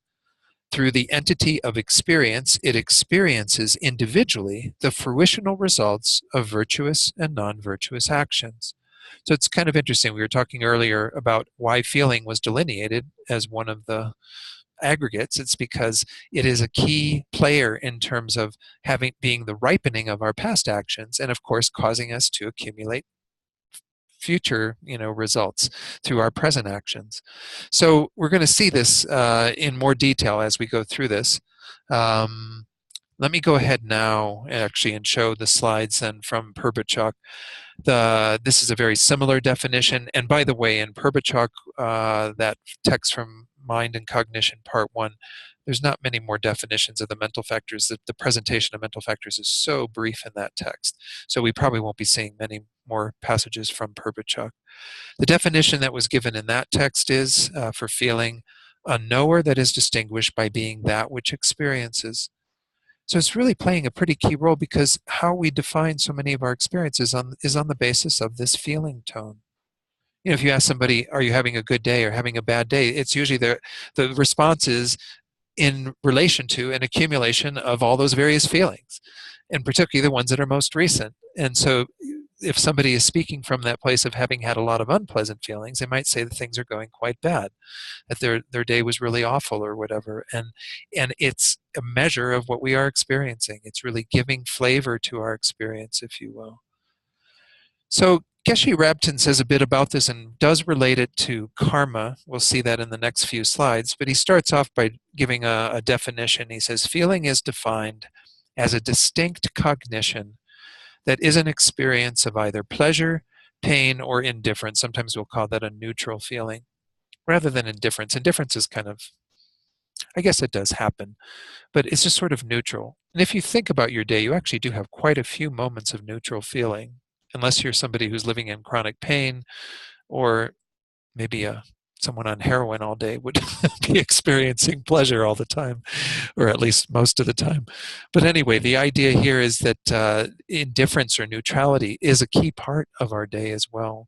Through the entity of experience, it experiences individually the fruitional results of virtuous and non-virtuous actions. So it's kind of interesting. We were talking earlier about why feeling was delineated as one of the aggregates. It's because it is a key player in terms of being the ripening of our past actions, and of course causing us to accumulate future results through our present actions. So we're going to see this in more detail as we go through this. Let me go ahead now actually and show the slides then from Perbichak. This is a very similar definition, and by the way, in Perbichak, that text from Mind and Cognition Part 1, there's not many more definitions of the mental factors. The presentation of mental factors is so brief in that text, so we probably won't be seeing many more passages from Perbichak. The definition that was given in that text is, for feeling, a knower that is distinguished by being that which experiences. So it's really playing a pretty key role, because how we define so many of our experiences is on the basis of this feeling tone. If you ask somebody, are you having a good day or having a bad day, it's usually the response is in relation to an accumulation of all those various feelings, and particularly the ones that are most recent. And so if somebody is speaking from that place of having had a lot of unpleasant feelings, they might say that things are going quite bad, that their day was really awful or whatever. And it's a measure of what we are experiencing. It's really giving flavor to our experience, if you will. So Geshe Rabtin says a bit about this and does relate it to karma. We'll see that in the next few slides. But he starts off by giving a definition. He says, feeling is defined as a distinct cognition that is an experience of either pleasure, pain, or indifference. Sometimes we'll call that a neutral feeling, rather than indifference. Indifference is kind of, I guess it does happen, but it's just sort of neutral. And if you think about your day, you actually do have quite a few moments of neutral feeling, unless you're somebody who's living in chronic pain, or maybe someone on heroin all day would be experiencing pleasure all the time, or at least most of the time. But anyway, the idea here is that indifference or neutrality is a key part of our day as well.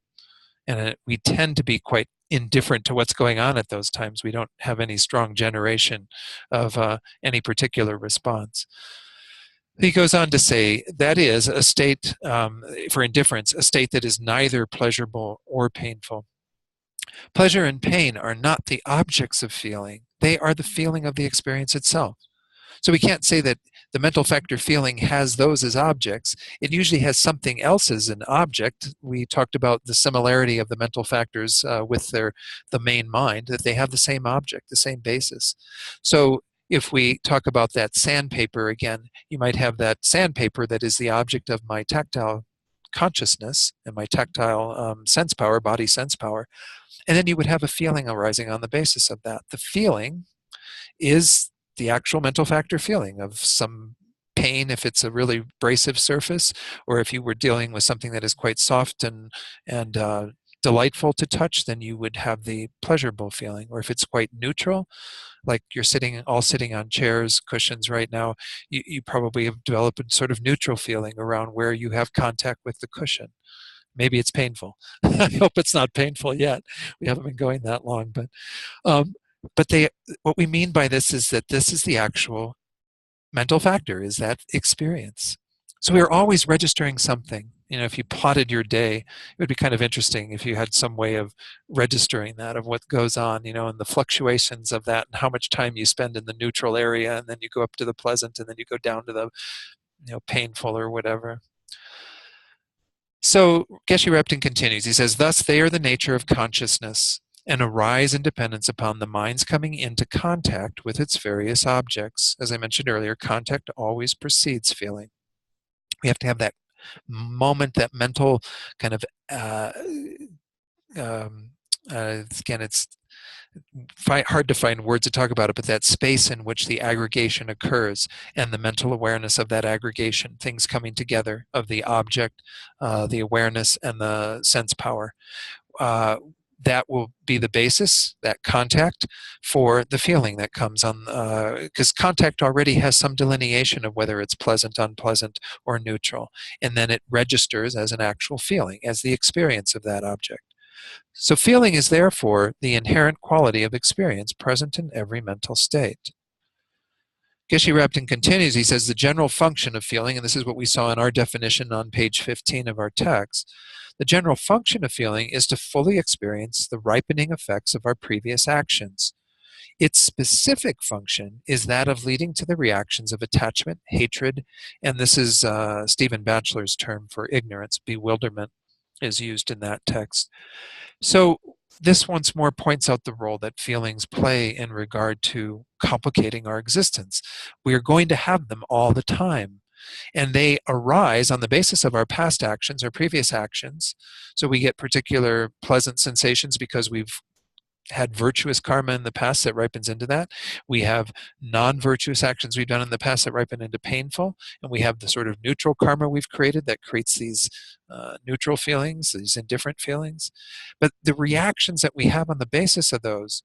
And we tend to be quite indifferent to what's going on at those times. We don't have any strong generation of any particular response. He goes on to say, that is a state, for indifference, a state that is neither pleasurable or painful. Pleasure and pain are not the objects of feeling. They are the feeling of the experience itself. So we can't say that the mental factor feeling has those as objects. It usually has something else as an object. We talked about the similarity of the mental factors with the main mind, that they have the same object, the same basis. So if we talk about that sandpaper again, you might have that sandpaper that is the object of my tactile consciousness and my tactile sense power, body sense power. And then you would have a feeling arising on the basis of that. The feeling is the actual mental factor feeling of some pain if it's a really abrasive surface, or if you were dealing with something that is quite soft and delightful to touch, then you would have the pleasurable feeling. Or if it's quite neutral, like you're all sitting on chairs, cushions right now, you probably have developed a sort of neutral feeling around where you have contact with the cushion. Maybe it's painful. I hope it's not painful yet. We haven't been going that long, but what we mean by this is that this is the actual mental factor, is that experience. So we are always registering something. If you plotted your day, it would be kind of interesting if you had some way of registering that, of what goes on, and the fluctuations of that, and how much time you spend in the neutral area, and then you go up to the pleasant, and then you go down to the painful or whatever. So Geshe Repton continues. He says, thus they are the nature of consciousness and arise in dependence upon the mind's coming into contact with its various objects. As I mentioned earlier, contact always precedes feeling. We have to have that moment, that mental kind of, again, it's hard to find words to talk about it, but that space in which the aggregation occurs and the mental awareness of that aggregation, things coming together of the object, the awareness, and the sense power. That will be the basis, that contact, for the feeling that comes on, because contact already has some delineation of whether it's pleasant, unpleasant, or neutral. And then it registers as an actual feeling, as the experience of that object. So feeling is therefore the inherent quality of experience present in every mental state. Geshe Repton continues, he says, the general function of feeling, and this is what we saw in our definition on page 15 of our text, the general function of feeling is to fully experience the ripening effects of our previous actions. Its specific function is that of leading to the reactions of attachment, hatred, and this is Stephen Batchelor's term for ignorance, bewilderment, is used in that text. So this once more points out the role that feelings play in regard to complicating our existence. We are going to have them all the time, and they arise on the basis of our past actions or previous actions. So we get particular pleasant sensations because we've had virtuous karma in the past that ripens into that. We have non-virtuous actions we've done in the past that ripen into painful, and we have the sort of neutral karma we've created that creates these neutral feelings, these indifferent feelings. But the reactions that we have on the basis of those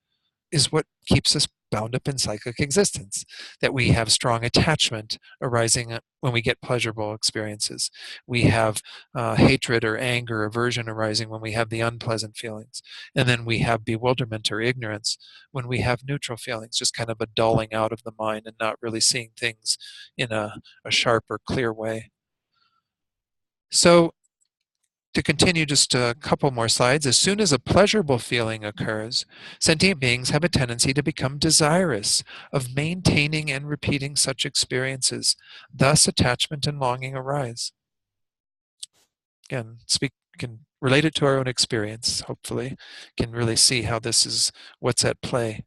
is what keeps us bound up in cyclic existence, that we have strong attachment arising when we get pleasurable experiences. We have hatred or anger, aversion arising when we have the unpleasant feelings. And then we have bewilderment or ignorance when we have neutral feelings, just kind of a dulling out of the mind and not really seeing things in a sharp or clear way. So to continue just a couple more slides, as soon as a pleasurable feeling occurs, sentient beings have a tendency to become desirous of maintaining and repeating such experiences. Thus, attachment and longing arise. Again, can relate it to our own experience, hopefully, can really see how this is what's at play.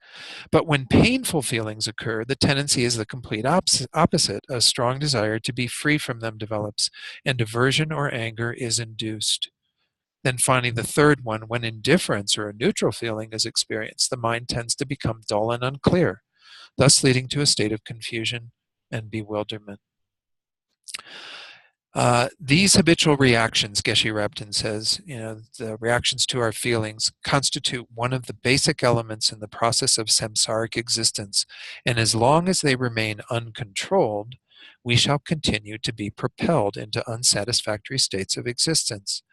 But when painful feelings occur, the tendency is the complete opposite. A strong desire to be free from them develops, and aversion or anger is induced. Then finally, the third one, when indifference or a neutral feeling is experienced, the mind tends to become dull and unclear, thus leading to a state of confusion and bewilderment. These habitual reactions, Geshe-Rabten says, the reactions to our feelings constitute one of the basic elements in the process of samsaric existence, and as long as they remain uncontrolled, we shall continue to be propelled into unsatisfactory states of existence.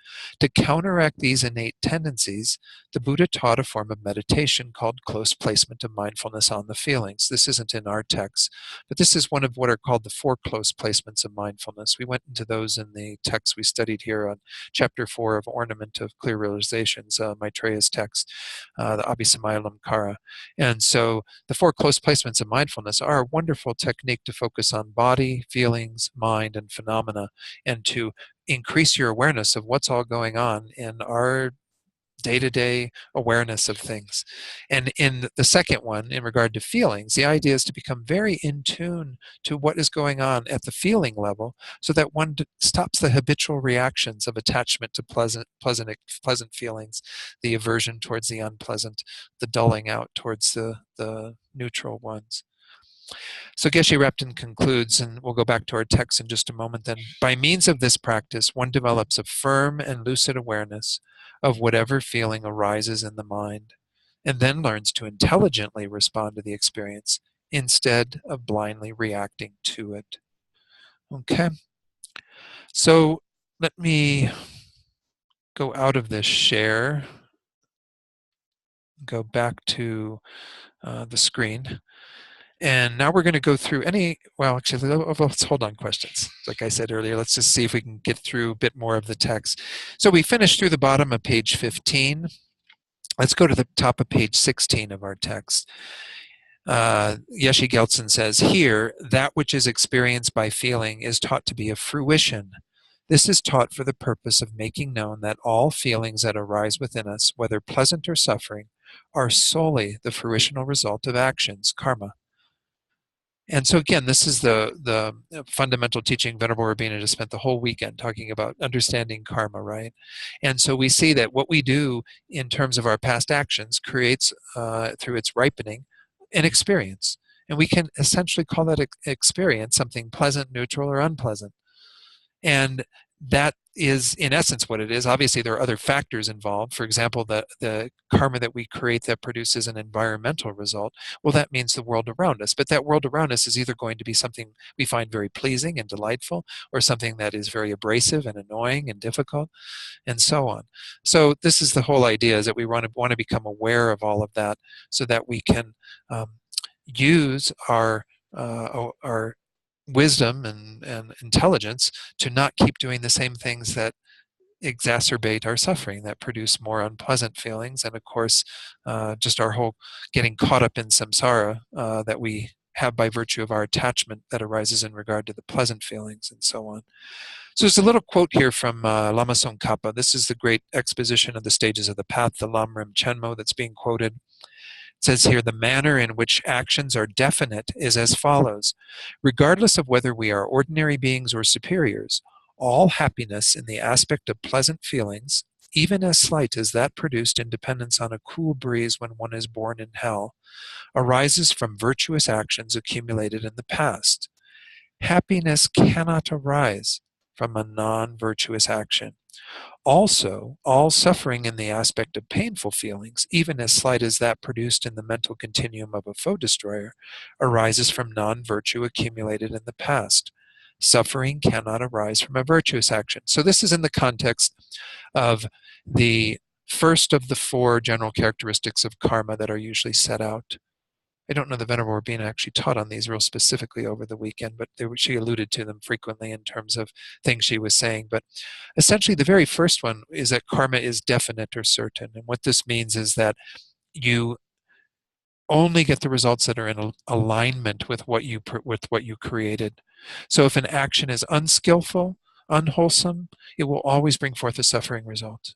To counteract these innate tendencies, the Buddha taught a form of meditation called close placement of mindfulness on the feelings. This isn't in our text, but this is one of what are called the four close placements of mindfulness. We went into those in the text we studied here on chapter 4 of Ornament of Clear Realizations, Maitreya's text, the Abhisamayalankara. And so the four close placements of mindfulness are a wonderful technique to focus on body, feelings, mind, and phenomena, and to increase your awareness of what's all going on in our day-to-day awareness of things. And in the second one, in regard to feelings, the idea is to become very in tune to what is going on at the feeling level so that one stops the habitual reactions of attachment to pleasant feelings, the aversion towards the unpleasant, the dulling out towards the neutral ones. So Geshe-Rabten concludes, and we'll go back to our text in just a moment then, by means of this practice, one develops a firm and lucid awareness of whatever feeling arises in the mind, and then learns to intelligently respond to the experience instead of blindly reacting to it. Okay, so let me go out of this share, go back to the screen. And now we're going to go through actually, let's hold on questions. Like I said earlier, let's just see if we can get through a bit more of the text. So we finished through the bottom of page 15. Let's go to the top of page 16 of our text. Geshe Gelsen says, here, that which is experienced by feeling is taught to be a fruition. This is taught for the purpose of making known that all feelings that arise within us, whether pleasant or suffering, are solely the fruitional result of actions, karma. And so again, this is the fundamental teaching. Venerable Rabbeinu just spent the whole weekend talking about understanding karma, right? And so we see that what we do in terms of our past actions creates, through its ripening, an experience. And we can essentially call that experience something pleasant, neutral, or unpleasant. And that is, in essence, what it is. Obviously, there are other factors involved. For example, the karma that we create that produces an environmental result, well, that means the world around us. But that world around us is either going to be something we find very pleasing and delightful, or something that is very abrasive and annoying and difficult, and so on. So this is the whole idea, is that we want to become aware of all of that so that we can use our wisdom and intelligence to not keep doing the same things that exacerbate our suffering, that produce more unpleasant feelings, and of course just our whole getting caught up in samsara that we have by virtue of our attachment that arises in regard to the pleasant feelings and so on. So there's a little quote here from Lama Tsongkhapa. This is the great exposition of the stages of the path, the Lamrim Chenmo, that's being quoted. It says here, the manner in which actions are definite is as follows. Regardless of whether we are ordinary beings or superiors, all happiness in the aspect of pleasant feelings, even as slight as that produced in dependence on a cool breeze when one is born in hell, arises from virtuous actions accumulated in the past. Happiness cannot arise from a non-virtuous action. Also, all suffering in the aspect of painful feelings, even as slight as that produced in the mental continuum of a foe destroyer, arises from non-virtue accumulated in the past. Suffering cannot arise from a virtuous action. So this is in the context of the first of the four general characteristics of karma that are usually set out. I don't know the Venerable Rabbeinu actually taught on these real specifically over the weekend, but she alluded to them frequently in terms of things she was saying. But essentially, the very first one is that karma is definite or certain. And what this means is that you only get the results that are in alignment with what you created. So if an action is unskillful, unwholesome, it will always bring forth a suffering result.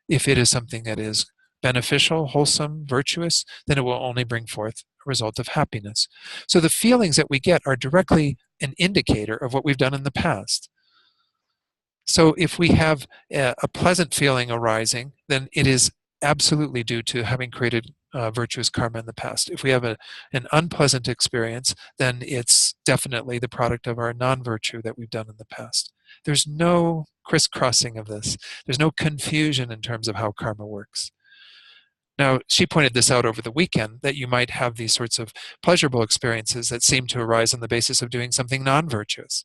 If it is something that is beneficial, wholesome, virtuous, then it will only bring forth a result of happiness. So the feelings that we get are directly an indicator of what we've done in the past. So if we have a pleasant feeling arising, then it is absolutely due to having created virtuous karma in the past. If we have an unpleasant experience, then it's definitely the product of our non-virtue that we've done in the past. There's no crisscrossing of this. There's no confusion in terms of how karma works. Now, she pointed this out over the weekend, that you might have these sorts of pleasurable experiences that seem to arise on the basis of doing something non-virtuous.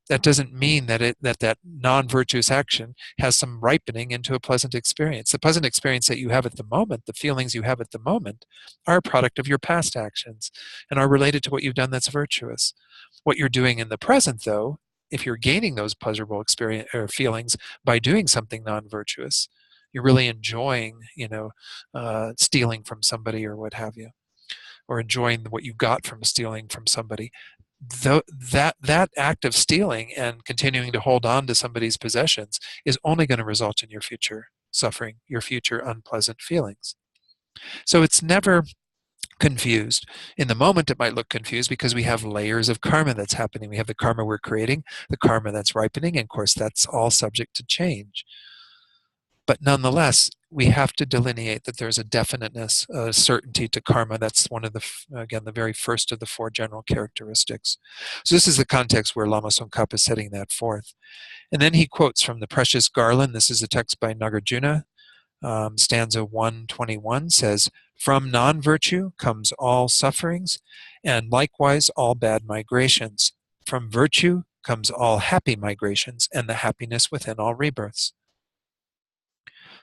That doesn't mean that that non-virtuous action has some ripening into a pleasant experience. The pleasant experience that you have at the moment, the feelings you have at the moment, are a product of your past actions and are related to what you've done that's virtuous. What you're doing in the present, though, if you're gaining those pleasurable experience or feelings by doing something non-virtuous, you're really enjoying, stealing from somebody or what have you, or enjoying what you got from stealing from somebody. That act of stealing and continuing to hold on to somebody's possessions is only going to result in your future suffering, your future unpleasant feelings. So it's never confused. In the moment, it might look confused because we have layers of karma that's happening. We have the karma we're creating, the karma that's ripening, and of course, that's all subject to change. But nonetheless, we have to delineate that there's a definiteness, a certainty to karma. That's one of the very first of the four general characteristics. So this is the context where Lama Tsongkhapa is setting that forth. And then he quotes from the Precious Garland. This is a text by Nagarjuna. Stanza 121 says, "From non-virtue comes all sufferings, and likewise all bad migrations. From virtue comes all happy migrations, and the happiness within all rebirths."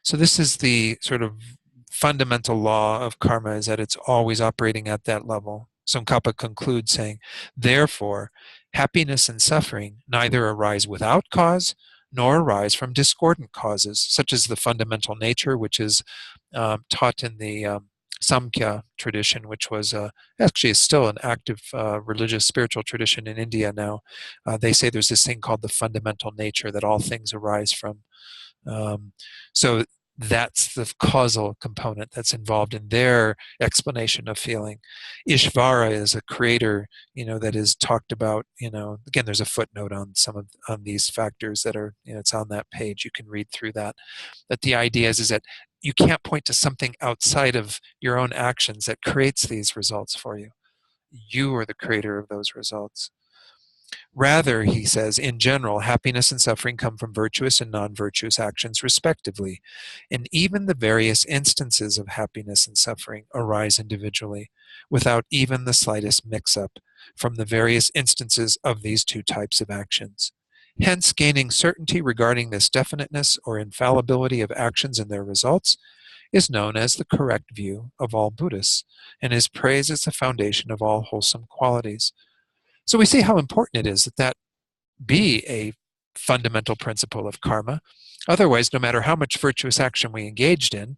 So this is the sort of fundamental law of karma, is that it's always operating at that level. Tsongkhapa concludes saying, "Therefore, happiness and suffering neither arise without cause, nor arise from discordant causes, such as the fundamental nature, which is taught in the Samkhya tradition, which was actually is still an active religious spiritual tradition in India now. They say there's this thing called the fundamental nature that all things arise from. So that's the causal component that's involved in their explanation of feeling. Ishvara is a creator, that is talked about, again, there's a footnote on on these factors that are, it's on that page. You can read through that. But the idea is that you can't point to something outside of your own actions that creates these results for you. You are the creator of those results. Rather, he says, in general, happiness and suffering come from virtuous and non-virtuous actions, respectively, and even the various instances of happiness and suffering arise individually, without even the slightest mix-up from the various instances of these two types of actions. Hence, gaining certainty regarding this definiteness or infallibility of actions and their results is known as the correct view of all Buddhists, and is praised as the foundation of all wholesome qualities. So we see how important it is that be a fundamental principle of karma. Otherwise, no matter how much virtuous action we engaged in,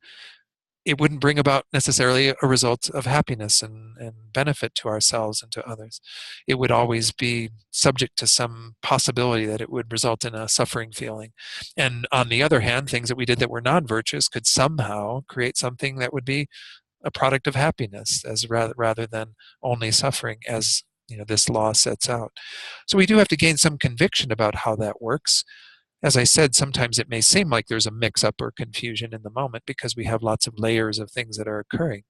it wouldn't bring about necessarily a result of happiness and benefit to ourselves and to others. It would always be subject to some possibility that it would result in a suffering feeling. And on the other hand, things that we did that were non-virtuous could somehow create something that would be a product of happiness, as rather than only suffering, as this law sets out. So we do have to gain some conviction about how that works. As I said, sometimes it may seem like there's a mix-up or confusion in the moment because we have lots of layers of things that are occurring.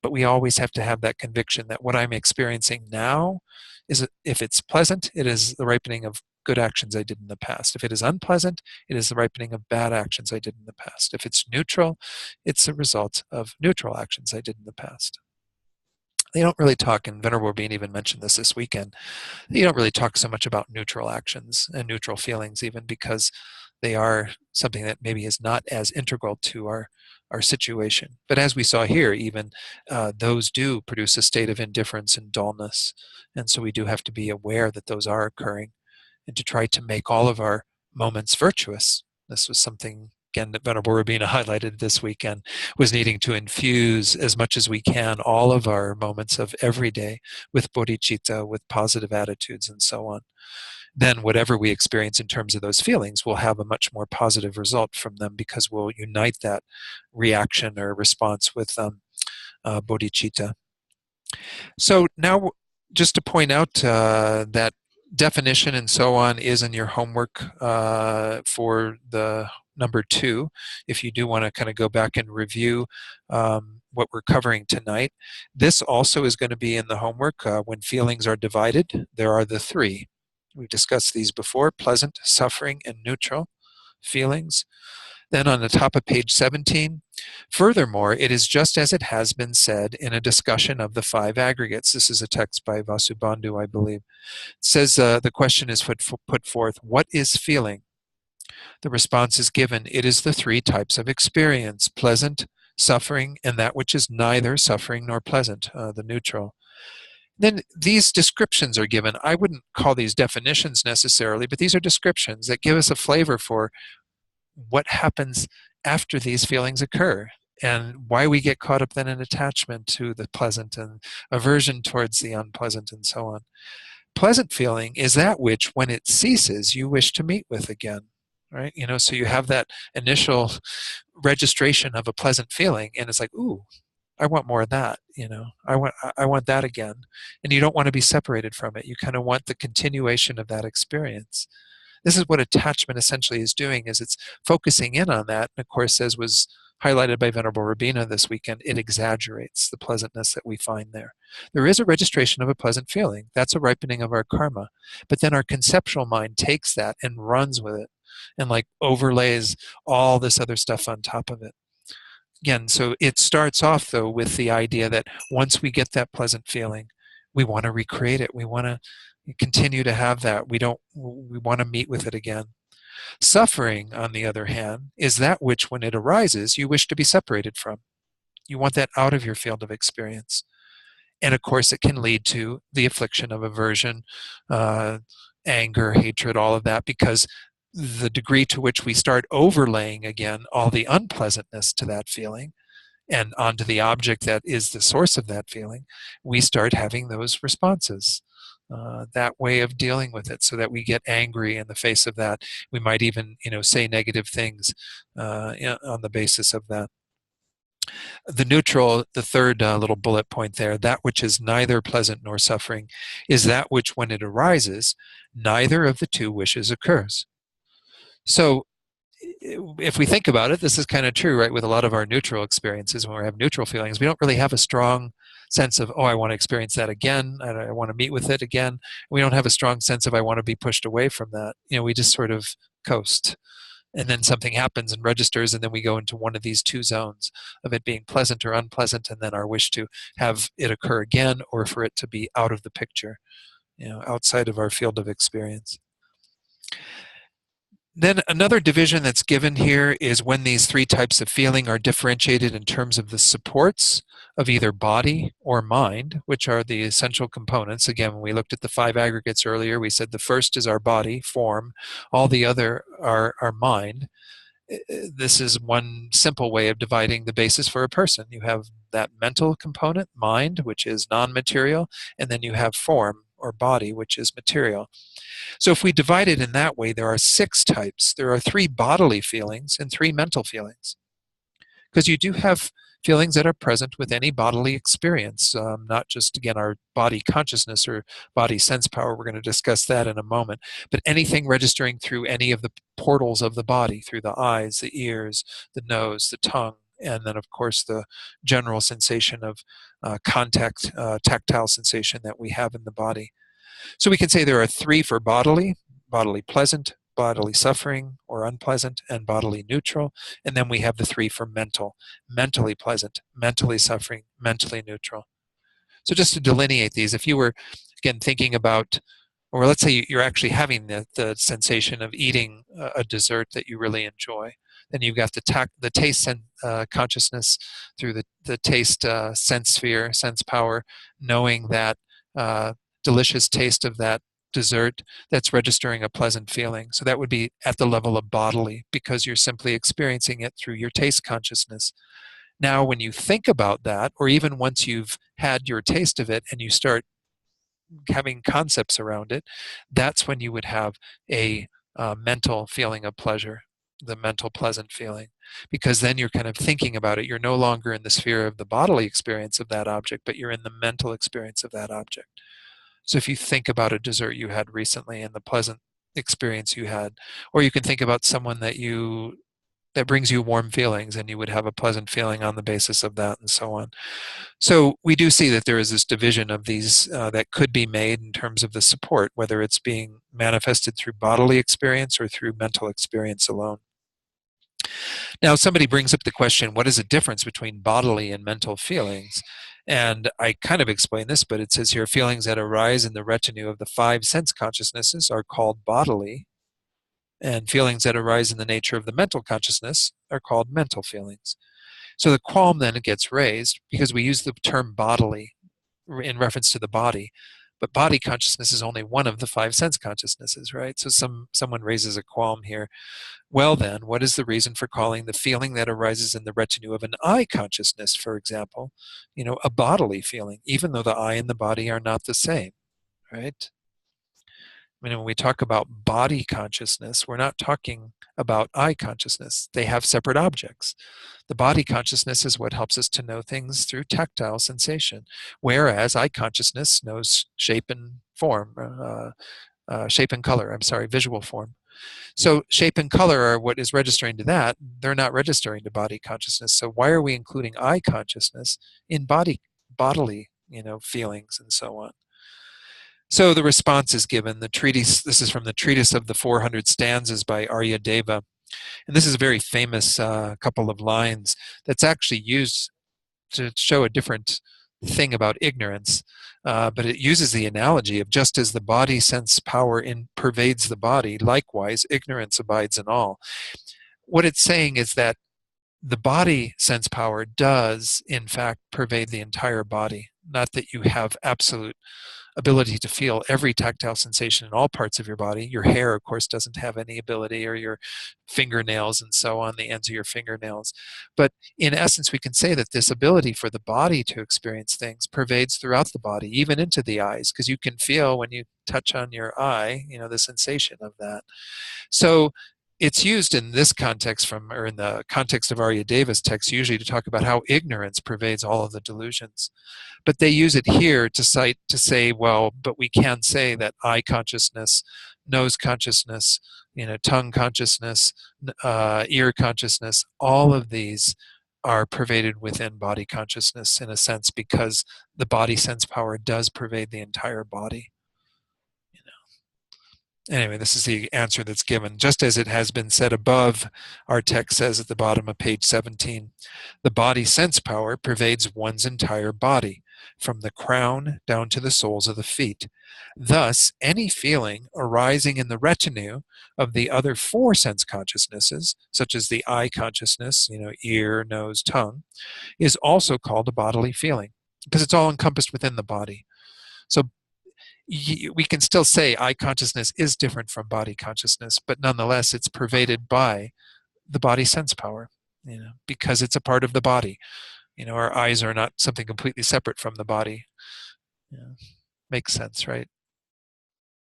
But we always have to have that conviction that what I'm experiencing now is, if it's pleasant, it is the ripening of good actions I did in the past. If it is unpleasant, it is the ripening of bad actions I did in the past. If it's neutral, it's a result of neutral actions I did in the past. They don't really talk, and Venerable Bean even mentioned this weekend, you don't really talk so much about neutral actions and neutral feelings, even because they are something that maybe is not as integral to our situation. But as we saw here, even those do produce a state of indifference and dullness. And so we do have to be aware that those are occurring and to try to make all of our moments virtuous. This was something, again, that Venerable Rabina highlighted this weekend, was needing to infuse as much as we can all of our moments of every day with bodhicitta, with positive attitudes, and so on. Then whatever we experience in terms of those feelings will have a much more positive result from them, because we'll unite that reaction or response with bodhicitta. So now, just to point out that definition and so on is in your homework for the number 2, if you do want to kind of go back and review what we're covering tonight. This also is going to be in the homework. When feelings are divided, there are the 3. We've discussed these before: pleasant, suffering, and neutral feelings. Then on the top of page 17, furthermore, it is just as it has been said in a discussion of the five aggregates. This is a text by Vasubandhu, I believe. It says the question is put forth, what is feeling? The response is given, it is the three types of experience: pleasant, suffering, and that which is neither suffering nor pleasant, the neutral. Then these descriptions are given. I wouldn't call these definitions necessarily, but these are descriptions that give us a flavor for what happens after these feelings occur and why we get caught up then in attachment to the pleasant and aversion towards the unpleasant and so on. Pleasant feeling is that which, when it ceases, you wish to meet with again, right? So you have that initial registration of a pleasant feeling, and it's like, ooh, I want more of that. I want that again, and you don't want to be separated from it. You kind of want the continuation of that experience. This is what attachment essentially is doing, is it's focusing in on that. And of course, as was highlighted by Venerable Rabina this weekend, it exaggerates the pleasantness that we find there. There is a registration of a pleasant feeling. That's a ripening of our karma. But then our conceptual mind takes that and runs with it and like overlays all this other stuff on top of it. Again, so it starts off, though, with the idea that once we get that pleasant feeling, we want to recreate it. We want to continue to have that. We want to meet with it again. Suffering, on the other hand, is that which, when it arises, you wish to be separated from. You want that out of your field of experience. And of course, it can lead to the affliction of aversion, anger, hatred, all of that, because the degree to which we start overlaying again all the unpleasantness to that feeling and onto the object that is the source of that feeling, we start having those responses. That way of dealing with it, so that we get angry in the face of that. We might even, say negative things on the basis of that. The neutral, the third little bullet point there, that which is neither pleasant nor suffering, is that which, when it arises, neither of the two wishes occurs. So if we think about it, this is kind of true, right? With a lot of our neutral experiences, when we have neutral feelings, we don't really have a strong sense of, I want to experience that again. I want to meet with it again. We don't have a strong sense of, I want to be pushed away from that. We just sort of coast. And then something happens and registers, and then we go into one of these two zones of it being pleasant or unpleasant, and then our wish to have it occur again, or for it to be out of the picture, outside of our field of experience. Then another division that's given here is when these three types of feeling are differentiated in terms of the supports of either body or mind, which are the essential components. Again, when we looked at the five aggregates earlier, we said the first is our body, form. All the other are our mind. This is one simple way of dividing the basis for a person. You have that mental component, mind, which is non-material, and then you have form, or body, which is material. So if we divide it in that way, there are 6 types. There are 3 bodily feelings and 3 mental feelings. Because you do have feelings that are present with any bodily experience, not just, again, our body consciousness or body sense power. We're going to discuss that in a moment. But anything registering through any of the portals of the body, through the eyes, the ears, the nose, the tongue, and then, of course, the general sensation of contact, tactile sensation that we have in the body. So we can say there are 3 for bodily: bodily pleasant, bodily suffering or unpleasant, and bodily neutral. And then we have the 3 for mental: mentally pleasant, mentally suffering, mentally neutral. So just to delineate these, if you were, again, thinking about, or let's say you're actually having the sensation of eating a dessert that you really enjoy, then you've got the taste consciousness through the taste sense sphere, sense power, knowing that delicious taste of that dessert that's registering a pleasant feeling. So that would be at the level of bodily, because you're simply experiencing it through your taste consciousness. Now, when you think about that, or even once you've had your taste of it and you start having concepts around it, that's when you would have a mental feeling of pleasure, the mental pleasant feeling, because then you're kind of thinking about it. You're no longer in the sphere of the bodily experience of that object, but you're in the mental experience of that object. So if you think about a dessert you had recently and the pleasant experience you had, or you can think about someone that you that brings you warm feelings, and you would have a pleasant feeling on the basis of that, and so on. So we do see that there is this division of these that could be made in terms of the support, whether it's being manifested through bodily experience or through mental experience alone. Now, somebody brings up the question, what is the difference between bodily and mental feelings? And I kind of explain this, but it says here, feelings that arise in the retinue of the five sense consciousnesses are called bodily, and feelings that arise in the nature of the mental consciousness are called mental feelings. So the qualm then gets raised because we use the term bodily in reference to the body, but body consciousness is only one of the five sense consciousnesses, right? So someone raises a qualm here. Well then, what is the reason for calling the feeling that arises in the retinue of an eye consciousness, for example, a bodily feeling, even though the eye and the body are not the same, right? I mean, when we talk about body consciousness, we're not talking about eye consciousness. They have separate objects. The body consciousness is what helps us to know things through tactile sensation, whereas eye consciousness knows shape and form, shape and color, visual form. So shape and color are what is registering to that. They're not registering to body consciousness. So why are we including eye consciousness in bodily, feelings and so on? So the response is given. The treatise, this is from the Treatise of the 400 Stanzas by Aryadeva. And this is a very famous couple of lines that's actually used to show a different thing about ignorance. But it uses the analogy of just as the body sense power pervades the body, likewise ignorance abides in all. What it's saying is that the body sense power does, in fact, pervade the entire body. Not that you have absolute ability to feel every tactile sensation in all parts of your body. Your hair, of course, doesn't have any ability, or your fingernails and so on, the ends of your fingernails. But in essence, we can say that this ability for the body to experience things pervades throughout the body, even into the eyes, because you can feel when you touch on your eye, the sensation of that. So it's used in this context or in the context of Aryadeva's text, usually to talk about how ignorance pervades all of the delusions. But they use it here to say, well, but we can say that eye consciousness, nose consciousness, tongue consciousness, ear consciousness, all of these are pervaded within body consciousness in a sense, because the body sense power does pervade the entire body. Anyway, this is the answer that's given. Just as it has been said above, our text says at the bottom of page 17, the body sense power pervades one's entire body, from the crown down to the soles of the feet. Thus, any feeling arising in the retinue of the other four sense consciousnesses, such as the eye consciousness, ear, nose, tongue, is also called a bodily feeling, because it's all encompassed within the body. So we can still say eye consciousness is different from body consciousness, but nonetheless it's pervaded by the body sense power, because it's a part of the body. Our eyes are not something completely separate from the body. Makes sense, right?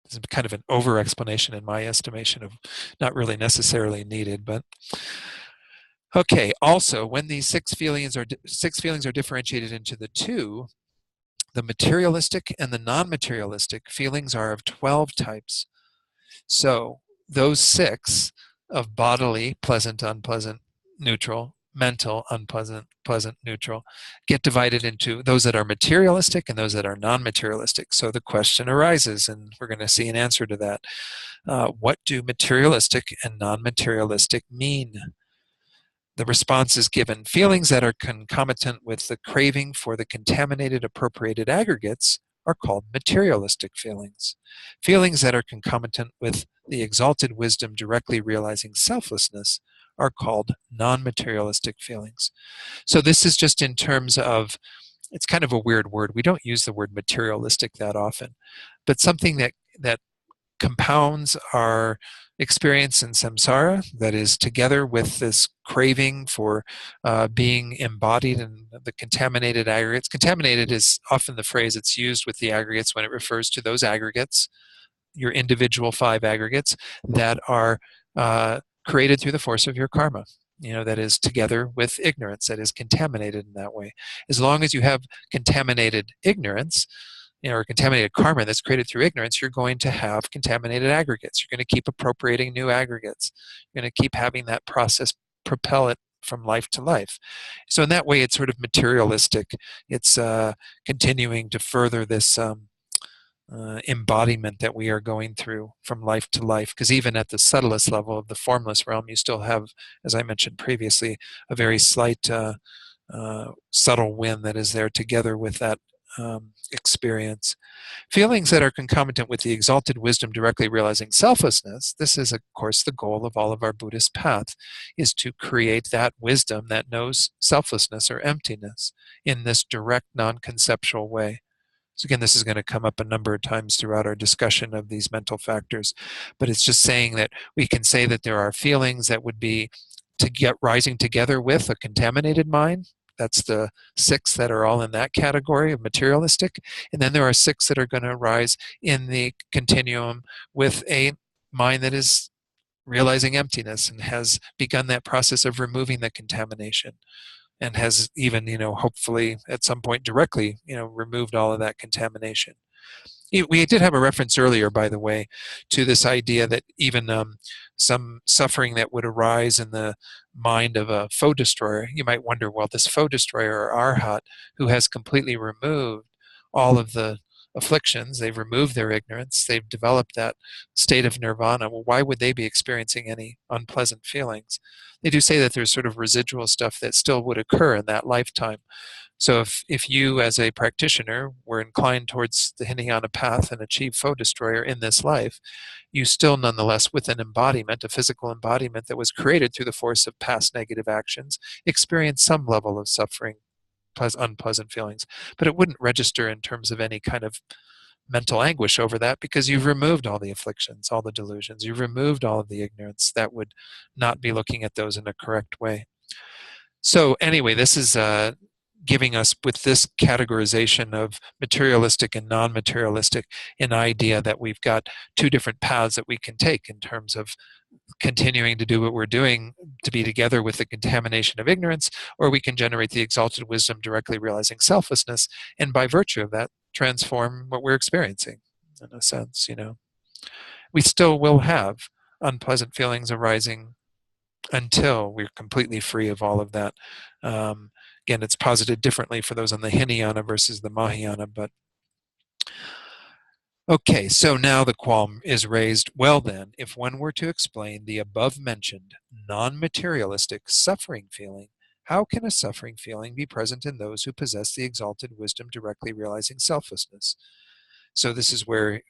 This is kind of an over explanation in my estimation, of not really necessarily needed, but okay. Also, when these six feelings are differentiated into the two, the materialistic and the non-materialistic feelings are of 12 types. So those six of bodily, pleasant, unpleasant, neutral, mental, unpleasant, pleasant, neutral, get divided into those that are materialistic and those that are non-materialistic. So the question arises, and we're going to see an answer to that. What do materialistic and non-materialistic mean? The response is given. Feelings that are concomitant with the craving for the contaminated appropriated aggregates are called materialistic feelings. Feelings that are concomitant with the exalted wisdom directly realizing selflessness are called non-materialistic feelings. So this is just in terms of, it's kind of a weird word. We don't use the word materialistic that often, but something that compounds our experience in samsara, that is together with this craving for being embodied in the contaminated aggregates. Contaminated is often the phrase that's used with the aggregates when it refers to those aggregates, your individual 5 aggregates that are created through the force of your karma. That is together with ignorance, that is contaminated in that way. As long as you have contaminated ignorance, or contaminated karma that's created through ignorance, you're going to have contaminated aggregates. You're going to keep appropriating new aggregates. You're going to keep having that process propel it from life to life. So in that way, it's sort of materialistic. It's continuing to further this embodiment that we are going through from life to life. Because even at the subtlest level of the formless realm, you still have, as I mentioned previously, a very slight subtle wind that is there together with that experience. Feelings that are concomitant with the exalted wisdom directly realizing selflessness, this is, of course, the goal of all of our Buddhist path, is to create that wisdom that knows selflessness or emptiness in this direct, non-conceptual way. So again, this is going to come up a number of times throughout our discussion of these mental factors, but it's just saying that we can say that there are feelings that would be to get rising together with a contaminated mind. That's the 6 that are all in that category of materialistic. And then there are 6 that are going to rise in the continuum with a mind that is realizing emptiness and has begun that process of removing the contamination, and has even, hopefully at some point directly, removed all of that contamination. We did have a reference earlier, by the way, to this idea that even some suffering that would arise in the mind of a foe destroyer, you might wonder, well, this foe destroyer or arhat who has completely removed all of the afflictions, they've removed their ignorance, they've developed that state of nirvana, well, why would they be experiencing any unpleasant feelings? They do say that there's sort of residual stuff that still would occur in that lifetime. So if you as a practitioner were inclined towards the Hinayana path and achieve foe destroyer in this life, you still nonetheless, with an embodiment, a physical embodiment that was created through the force of past negative actions, experience some level of suffering, unpleasant feelings. But it wouldn't register in terms of any kind of mental anguish over that, because you've removed all the afflictions, all the delusions, you've removed all of the ignorance that would not be looking at those in a correct way. So anyway, this is giving us, with this categorization of materialistic and non-materialistic, an idea that we've got 2 different paths that we can take in terms of continuing to do what we're doing to be together with the contamination of ignorance, or we can generate the exalted wisdom directly realizing selflessness, and by virtue of that, transform what we're experiencing, in a sense. We still will have unpleasant feelings arising until we're completely free of all of that. Again, it's posited differently for those on the Hinayana versus the Mahayana, but okay, so now the qualm is raised. Well then, if one were to explain the above-mentioned non-materialistic suffering feeling, how can a suffering feeling be present in those who possess the exalted wisdom directly realizing selflessness? So this is where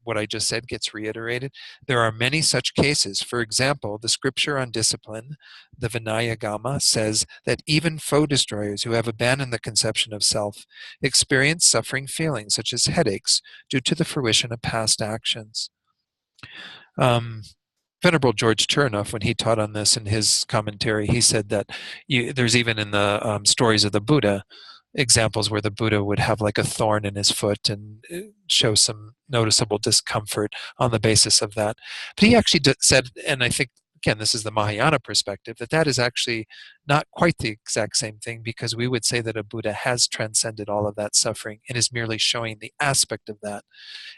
what I just said gets reiterated. There are many such cases. For example, the scripture on discipline, the Vinayagama, says that even foe destroyers who have abandoned the conception of self experience suffering feelings such as headaches due to the fruition of past actions. Venerable George Chernoff, when he taught on this in his commentary, he said that there's even in the stories of the Buddha, examples where the Buddha would have like a thorn in his foot and show some noticeable discomfort on the basis of that. But he actually said, and I think, again, this is the Mahayana perspective, that is actually not quite the exact same thing, because we would say that a Buddha has transcended all of that suffering and is merely showing the aspect of that.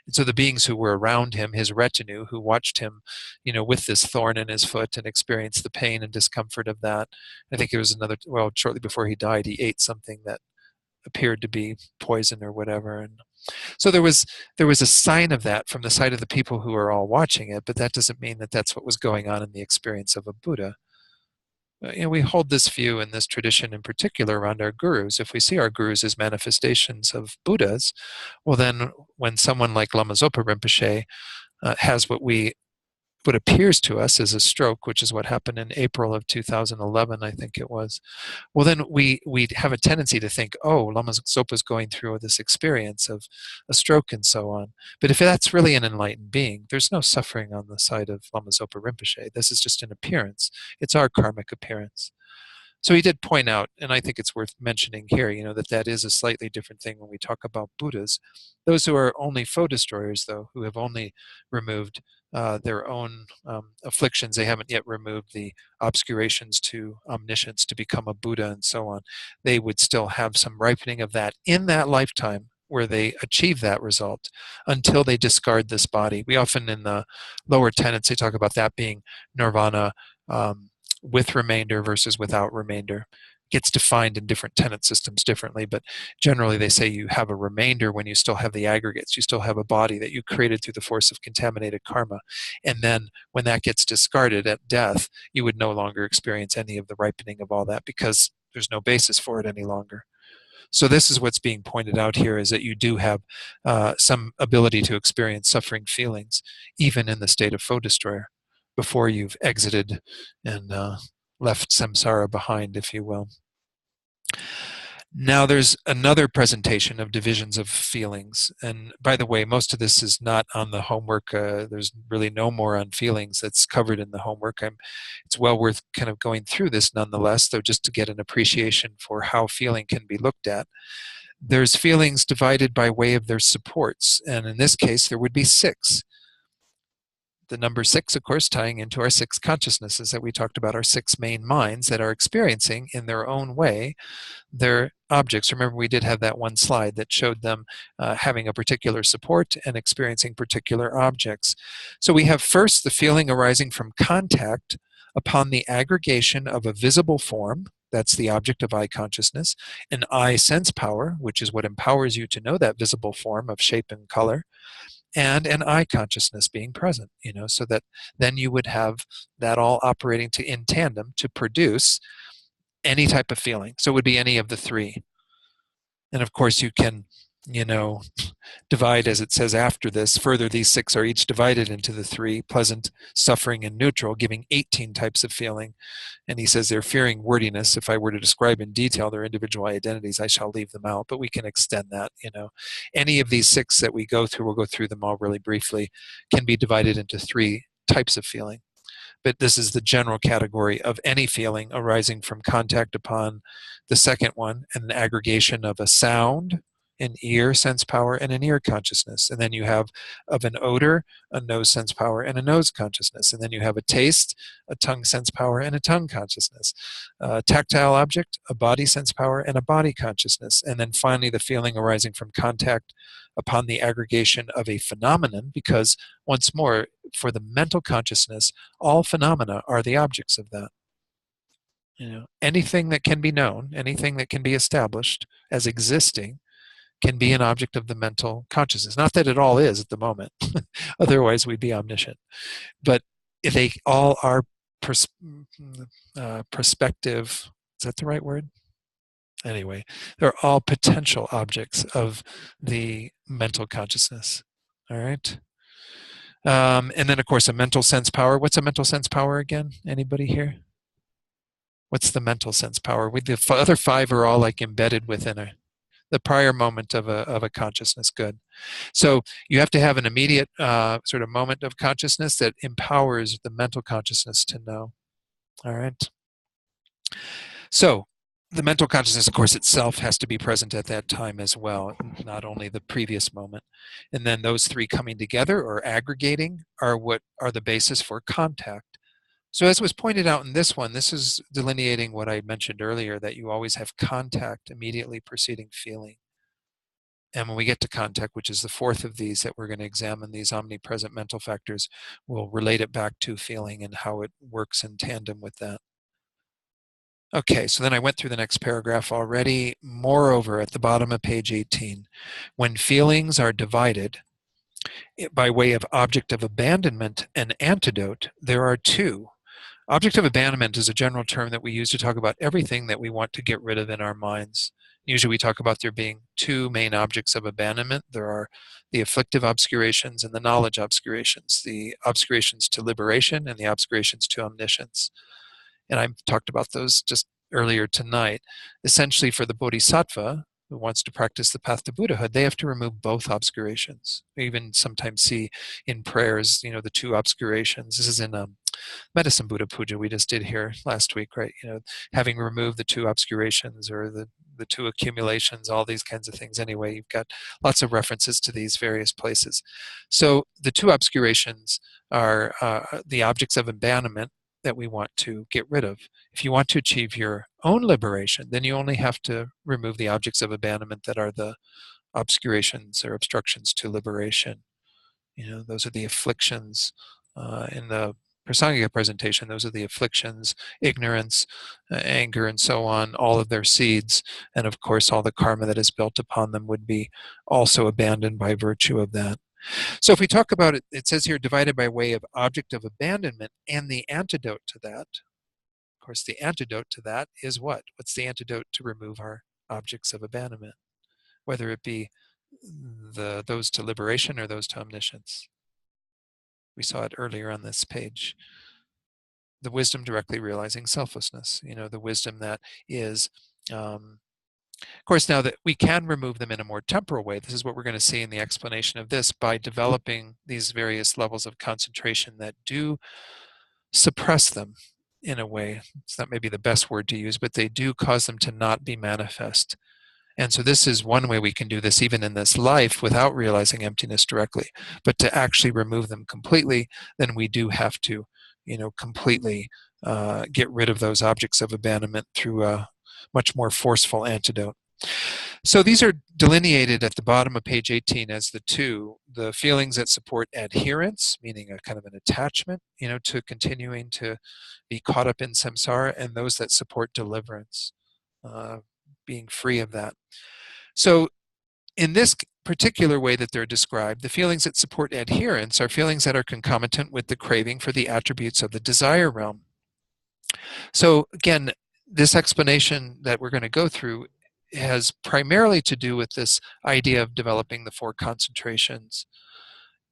And so the beings who were around him, his retinue, who watched him, with this thorn in his foot and experienced the pain and discomfort of that. I think it was shortly before he died, he ate something that appeared to be poison or whatever, and so there was a sign of that from the side of the people who were all watching it, but that doesn't mean that that's what was going on in the experience of a Buddha. We hold this view in this tradition in particular around our gurus. If we see our gurus as manifestations of Buddhas, well then when someone like Lama Zopa Rinpoche has what appears to us as a stroke, which is what happened in April of 2011, I think it was, well then we have a tendency to think, oh, Lama Zopa's going through this experience of a stroke and so on. But if that's really an enlightened being, there's no suffering on the side of Lama Zopa Rinpoche. This is just an appearance. It's our karmic appearance. So he did point out, and I think it's worth mentioning here, that is a slightly different thing when we talk about Buddhas. Those who are only foe destroyers, though, who have only removed their own afflictions, they haven't yet removed the obscurations to omniscience to become a Buddha and so on. They would still have some ripening of that in that lifetime where they achieve that result until they discard this body. We often in the lower tenets, they talk about that being nirvana, with remainder versus without remainder. Gets defined in different tenet systems differently, but generally they say you have a remainder when you still have the aggregates. You still have a body that you created through the force of contaminated karma. And then when that gets discarded at death, you would no longer experience any of the ripening of all that because there's no basis for it any longer. So this is what's being pointed out here, is that you do have some ability to experience suffering feelings, even in the state of foe destroyer, before you've exited and left samsara behind, if you will. Now there's another presentation of divisions of feelings. And by the way, most of this is not on the homework. There's really no more on feelings that's covered in the homework. It's well worth kind of going through this nonetheless, though, just to get an appreciation for how feeling can be looked at. There's feelings divided by way of their supports. And in this case, there would be 6. The number 6, of course, tying into our 6 consciousnesses that we talked about, our 6 main minds that are experiencing in their own way their objects. Remember, we did have that one slide that showed them having a particular support and experiencing particular objects. So we have first the feeling arising from contact upon the aggregation of a visible form. That's the object of eye consciousness. An eye sense power, which is what empowers you to know that visible form of shape and color, and an eye consciousness being present, so that then you would have that all operating in tandem to produce any type of feeling. So it would be any of the 3. And of course you can, divide, as it says after this, further these 6 are each divided into the 3, pleasant, suffering, and neutral, giving 18 types of feeling. And he says they're fearing wordiness. If I were to describe in detail their individual identities, I shall leave them out, but we can extend that, Any of these 6 that we go through, we'll go through them all really briefly, can be divided into 3 types of feeling. But this is the general category of any feeling arising from contact upon the second one, and an aggregation of a sound, an ear sense power, and an ear consciousness. And then you have of an odor, a nose sense power, and a nose consciousness. And then you have a taste, a tongue sense power, and a tongue consciousness. A tactile object, a body sense power, and a body consciousness. And then finally the feeling arising from contact upon the aggregation of a phenomenon, because once more, for the mental consciousness, all phenomena are the objects of that. Anything that can be known, anything that can be established as existing, can be an object of the mental consciousness. Not that it all is at the moment, otherwise we'd be omniscient. But they all are perspective, is that the right word? Anyway, they're all potential objects of the mental consciousness. All right. And then, of course, a mental sense power. What's a mental sense power again? Anybody here? What's the mental sense power? The other 5 are all like embedded within the prior moment of a consciousness. Good. So you have to have an immediate sort of moment of consciousness that empowers the mental consciousness to know. All right. So the mental consciousness, of course, itself has to be present at that time as well, not only the previous moment. And then those 3 coming together or aggregating are what are the basis for contact. So as was pointed out in this one, this is delineating what I mentioned earlier, that you always have contact immediately preceding feeling. And when we get to contact, which is the 4th of these that we're going to examine, these omnipresent mental factors, we'll relate it back to feeling and how it works in tandem with that. Okay, so then I went through the next paragraph already. Moreover, at the bottom of page 18, when feelings are divided by way of object of abandonment and antidote, there are 2. Object of abandonment is a general term that we use to talk about everything that we want to get rid of in our minds. Usually we talk about there being 2 main objects of abandonment. There are the afflictive obscurations and the knowledge obscurations, the obscurations to liberation and the obscurations to omniscience. And I talked about those just earlier tonight. Essentially, for the bodhisattva who wants to practice the path to Buddhahood, they have to remove both obscurations. We even sometimes see in prayers, the 2 obscurations. This is in Medicine Buddha Puja we just did here last week, right? Having removed the 2 obscurations or the 2 accumulations, all these kinds of things. Anyway, you've got lots of references to these various places. So the 2 obscurations are the objects of abandonment that we want to get rid of. If you want to achieve your own liberation, then you only have to remove the objects of abandonment that are the obscurations or obstructions to liberation. Those are the afflictions in the Prasangika presentation, those are the afflictions, ignorance, anger, and so on, all of their seeds. And of course, all the karma that is built upon them would be also abandoned by virtue of that. So if we talk about it, it says here divided by way of object of abandonment and the antidote to that. Of course, the antidote to that is what? What's the antidote to remove our objects of abandonment? Whether it be those to liberation or those to omniscience. We saw it earlier on this page. The wisdom directly realizing selflessness, the wisdom that is, of course, now that we can remove them in a more temporal way. This is what we're going to see in the explanation of this by developing these various levels of concentration that do suppress them in a way. It's not maybe the best word to use, but they do cause them to not be manifest. And so this is one way we can do this even in this life without realizing emptiness directly. But to actually remove them completely, then we do have to, completely get rid of those objects of abandonment through a much more forceful antidote. So these are delineated at the bottom of page 18 as the feelings that support adherence, meaning a kind of an attachment, to continuing to be caught up in samsara, and those that support deliverance, being free of that. So in this particular way that they're described, the feelings that support adherence are feelings that are concomitant with the craving for the attributes of the desire realm. So again, this explanation that we're going to go through has primarily to do with this idea of developing the 4 concentrations.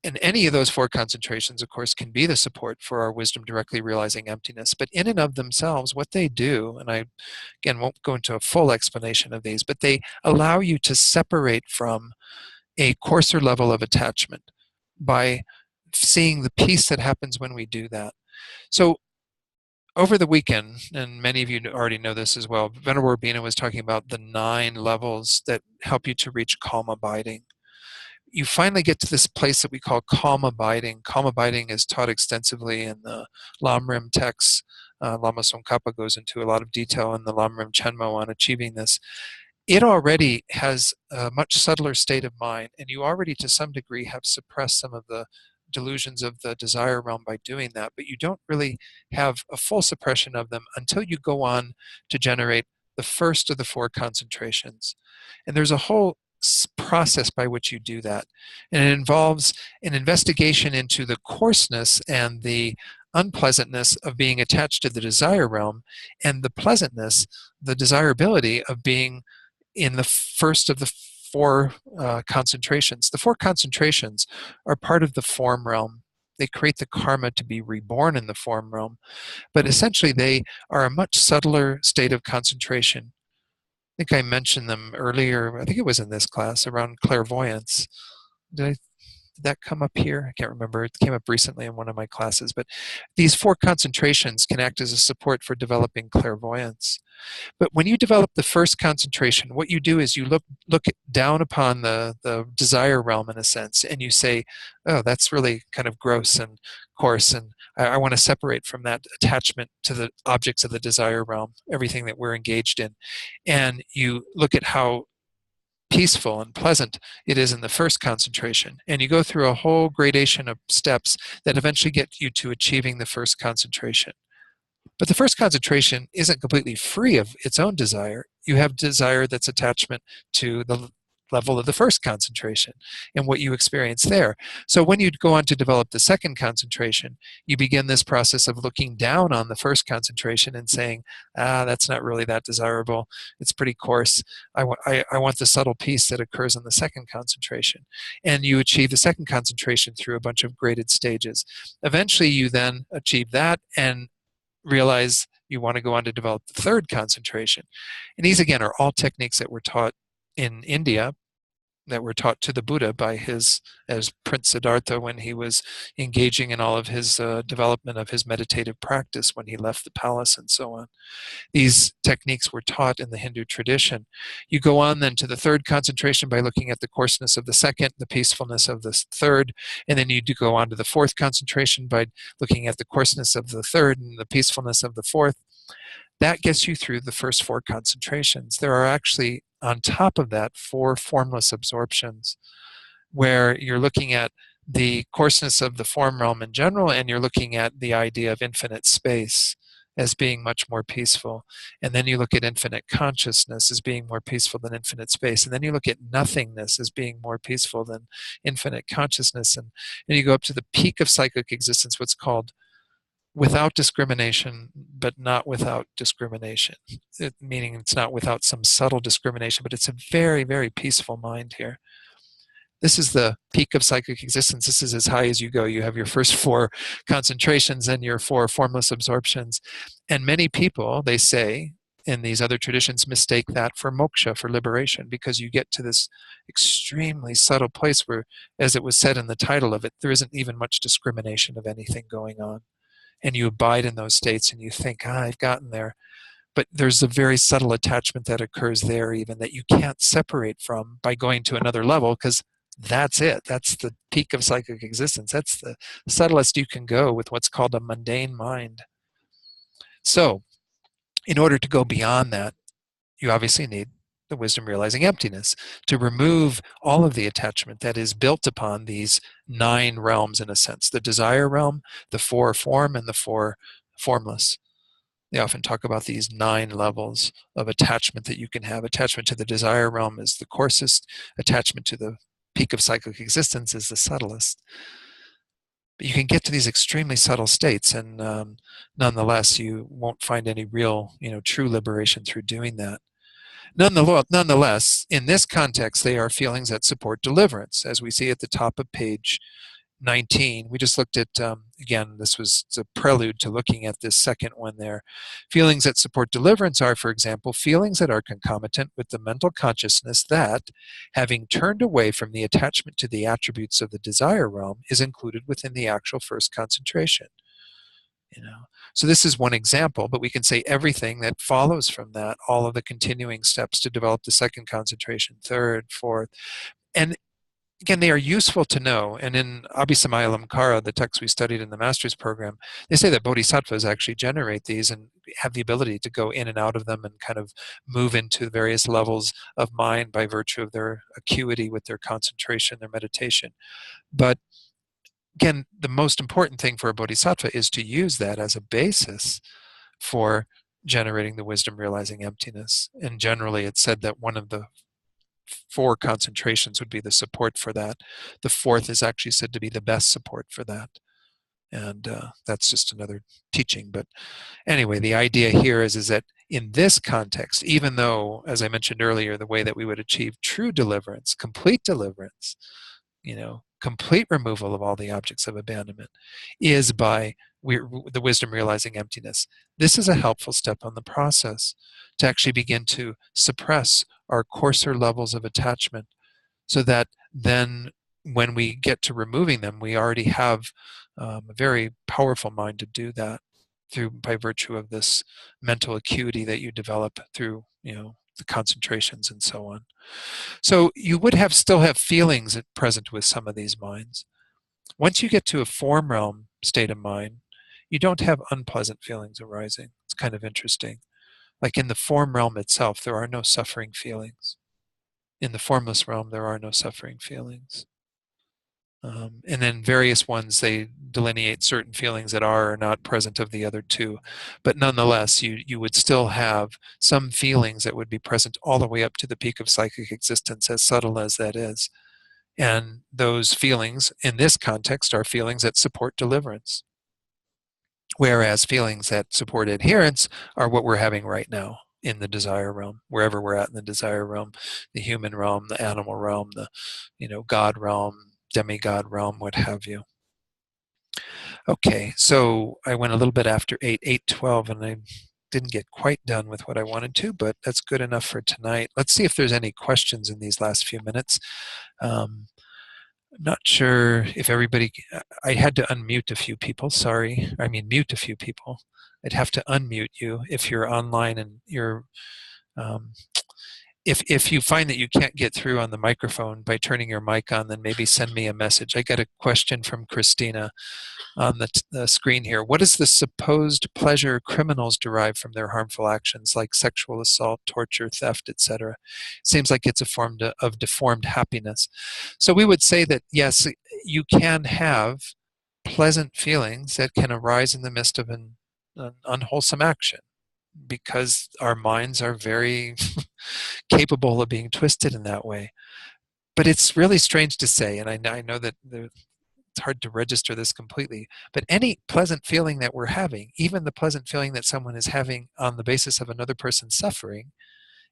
And any of those 4 concentrations, of course, can be the support for our wisdom directly realizing emptiness. But in and of themselves, what they do, and I, again, won't go into a full explanation of these, but they allow you to separate from a coarser level of attachment by seeing the peace that happens when we do that. So over the weekend, and many of you already know this as well, Venerable Urbina was talking about the 9 levels that help you to reach calm abiding. You finally get to this place that we call calm abiding. Calm abiding is taught extensively in the Lamrim texts. Lama Tsongkhapa goes into a lot of detail in the Lamrim Chenmo on achieving this. It already has a much subtler state of mind, and you already to some degree have suppressed some of the delusions of the desire realm by doing that, but you don't really have a full suppression of them until you go on to generate the first of the 4 concentrations. And there's a whole process by which you do that. And it involves an investigation into the coarseness and the unpleasantness of being attached to the desire realm, and the pleasantness, the desirability of being in the first of the 4 concentrations. The 4 concentrations are part of the form realm. They create the karma to be reborn in the form realm, but essentially they are a much subtler state of concentration. I think I mentioned them earlier, I think it was in this class, around clairvoyance. Did that come up here? I can't remember. It came up recently in one of my classes, but these 4 concentrations can act as a support for developing clairvoyance. But when you develop the first concentration, what you do is you look down upon the desire realm in a sense, and you say, oh, that's really kind of gross and coarse, and I want to separate from that attachment to the objects of the desire realm, everything that we're engaged in. And you look at how peaceful and pleasant it is in the first concentration, and you go through a whole gradation of steps that eventually get you to achieving the first concentration. But the first concentration isn't completely free of its own desire. You have desire that's attachment to the level of the first concentration and what you experience there. So when you go on to develop the second concentration, you begin this process of looking down on the first concentration and saying, that's not really that desirable. It's pretty coarse. I want the subtle peace that occurs in the second concentration. And you achieve the second concentration through a bunch of graded stages. Eventually you then achieve that and realize you want to go on to develop the third concentration. And these, again, are all techniques that were taught in India, that were taught to the Buddha by as Prince Siddhartha when he was engaging in all of his development of his meditative practice when he left the palace and so on. These techniques were taught in the Hindu tradition. You go on then to the third concentration by looking at the coarseness of the second, the peacefulness of the third, and then you do go on to the fourth concentration by looking at the coarseness of the third and the peacefulness of the fourth. That gets you through the first 4 concentrations. There are actually, on top of that, 4 formless absorptions where you're looking at the coarseness of the form realm in general, and you're looking at the idea of infinite space as being much more peaceful. And then you look at infinite consciousness as being more peaceful than infinite space. And then you look at nothingness as being more peaceful than infinite consciousness. And you go up to the peak of psychic existence, what's called without discrimination, but not without discrimination. Meaning it's not without some subtle discrimination, but it's a very, very peaceful mind here. This is the peak of psychic existence. This is as high as you go. You have your first 4 concentrations and your 4 formless absorptions. And many people, they say, in these other traditions, mistake that for moksha, for liberation, because you get to this extremely subtle place where, as it was said in the title of it, there isn't even much discrimination of anything going on. And you abide in those states and you think, I've gotten there. But there's a very subtle attachment that occurs there even that you can't separate from by going to another level, because that's it. That's the peak of psychic existence. That's the subtlest you can go with what's called a mundane mind. So in order to go beyond that, you obviously need the wisdom realizing emptiness to remove all of the attachment that is built upon these 9 realms, in a sense: the desire realm, the 4 form, and the 4 formless. They often talk about these 9 levels of attachment that you can have. Attachment to the desire realm is the coarsest. Attachment to the peak of psychic existence is the subtlest. But you can get to these extremely subtle states, and nonetheless, you won't find any real, true liberation through doing that. Nonetheless, in this context, they are feelings that support deliverance, as we see at the top of page 19. We just looked at, again, this was a prelude to looking at this second one there. Feelings that support deliverance are, for example, feelings that are concomitant with the mental consciousness that, having turned away from the attachment to the attributes of the desire realm, is included within the actual first concentration. So this is one example, but we can say everything that follows from that, all of the continuing steps to develop the second concentration, third, fourth. And again, they are useful to know. And in Abhisamayalankara, the text we studied in the master's program, they say that bodhisattvas actually generate these and have the ability to go in and out of them and kind of move into various levels of mind by virtue of their acuity with their concentration, their meditation. But again, the most important thing for a bodhisattva is to use that as a basis for generating the wisdom realizing emptiness. And generally, it's said that one of the 4 concentrations would be the support for that. The 4th is actually said to be the best support for that. And that's just another teaching. But anyway, the idea here is that in this context, even though, as I mentioned earlier, the way that we would achieve true deliverance, complete deliverance, complete removal of all the objects of abandonment, is by the wisdom realizing emptiness. This is a helpful step on the process to actually begin to suppress our coarser levels of attachment, so that then when we get to removing them, we already have a very powerful mind to do that by virtue of this mental acuity that you develop through the concentrations and so on. So you would still have feelings present with some of these minds. Once you get to a form realm state of mind, you don't have unpleasant feelings arising. It's kind of interesting. Like in the form realm itself, there are no suffering feelings. In the formless realm, there are no suffering feelings. And then various ones, they delineate certain feelings that are or not present of the other 2. But nonetheless, you would still have some feelings that would be present all the way up to the peak of psychic existence, as subtle as that is. And those feelings, in this context, are feelings that support deliverance. Whereas feelings that support adherence are what we're having right now in the desire realm, wherever we're at in the desire realm, the human realm, the animal realm, the God realm, demigod realm, what have you. Okay, so I went a little bit after 8:12, and I didn't get quite done with what I wanted to, but that's good enough for tonight. Let's see if there's any questions in these last few minutes. I'm not sure if everybody, I had to unmute a few people, sorry. I mean mute a few people. I'd have to unmute you if you're online and you're if you find that you can't get through on the microphone by turning your mic on, then maybe send me a message. I got a question from Christina on the screen here. What is the supposed pleasure criminals derive from their harmful actions, like sexual assault, torture, theft, etc.? Seems like it's a form of deformed happiness. So we would say that, yes, you can have pleasant feelings that can arise in the midst of an unwholesome action, because our minds are very capable of being twisted in that way. But it's really strange to say, and I know that it's hard to register this completely, but any pleasant feeling that we're having, even the pleasant feeling that someone is having on the basis of another person's suffering,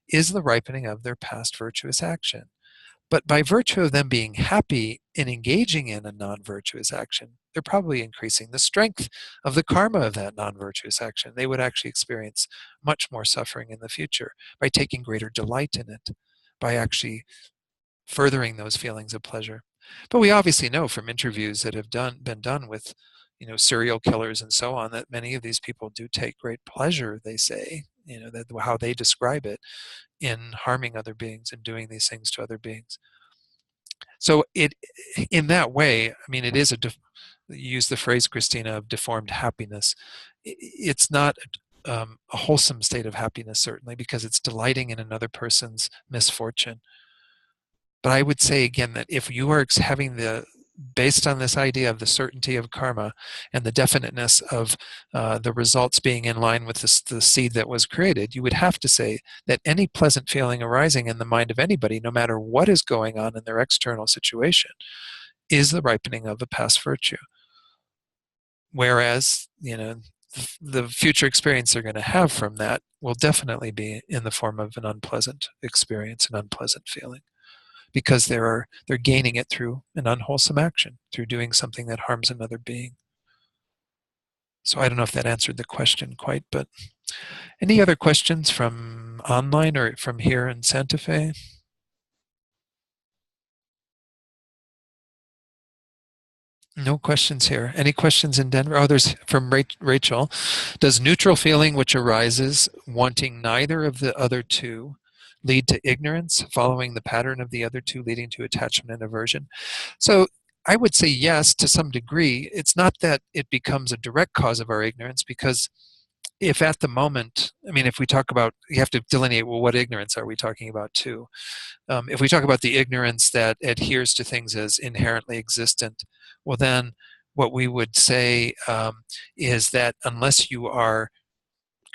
is the ripening of their past virtuous action. But by virtue of them being happy in engaging in a non-virtuous action, they're probably increasing the strength of the karma of that non-virtuous action. They would actually experience much more suffering in the future by taking greater delight in it, by actually furthering those feelings of pleasure. But we obviously know from interviews that have been done with, serial killers and so on, that many of these people do take great pleasure, they say, that how they describe it, in harming other beings and doing these things to other beings. So in that way, I mean, it is you use the phrase, Christina, of deformed happiness. It's not a wholesome state of happiness, certainly, because it's delighting in another person's misfortune. But I would say again that if you are having based on this idea of the certainty of karma and the definiteness of the results being in line with the seed that was created, you would have to say that any pleasant feeling arising in the mind of anybody, no matter what is going on in their external situation, is the ripening of a past virtue. Whereas, the future experience they're going to have from that will definitely be in the form of an unpleasant experience, an unpleasant feeling, because they're gaining it through an unwholesome action, through doing something that harms another being. So I don't know if that answered the question quite, but any other questions from online or from here in Santa Fe? No questions here. Any questions in Denver? Oh, there's from Rachel. Does neutral feeling which arises wanting neither of the other two lead to ignorance, following the pattern of the other two leading to attachment and aversion? So I would say yes, to some degree. It's not that it becomes a direct cause of our ignorance, because if at the moment, I mean, if we talk about, you have to delineate, well, what ignorance are we talking about too? If we talk about the ignorance that adheres to things as inherently existent, well then what we would say is that unless you are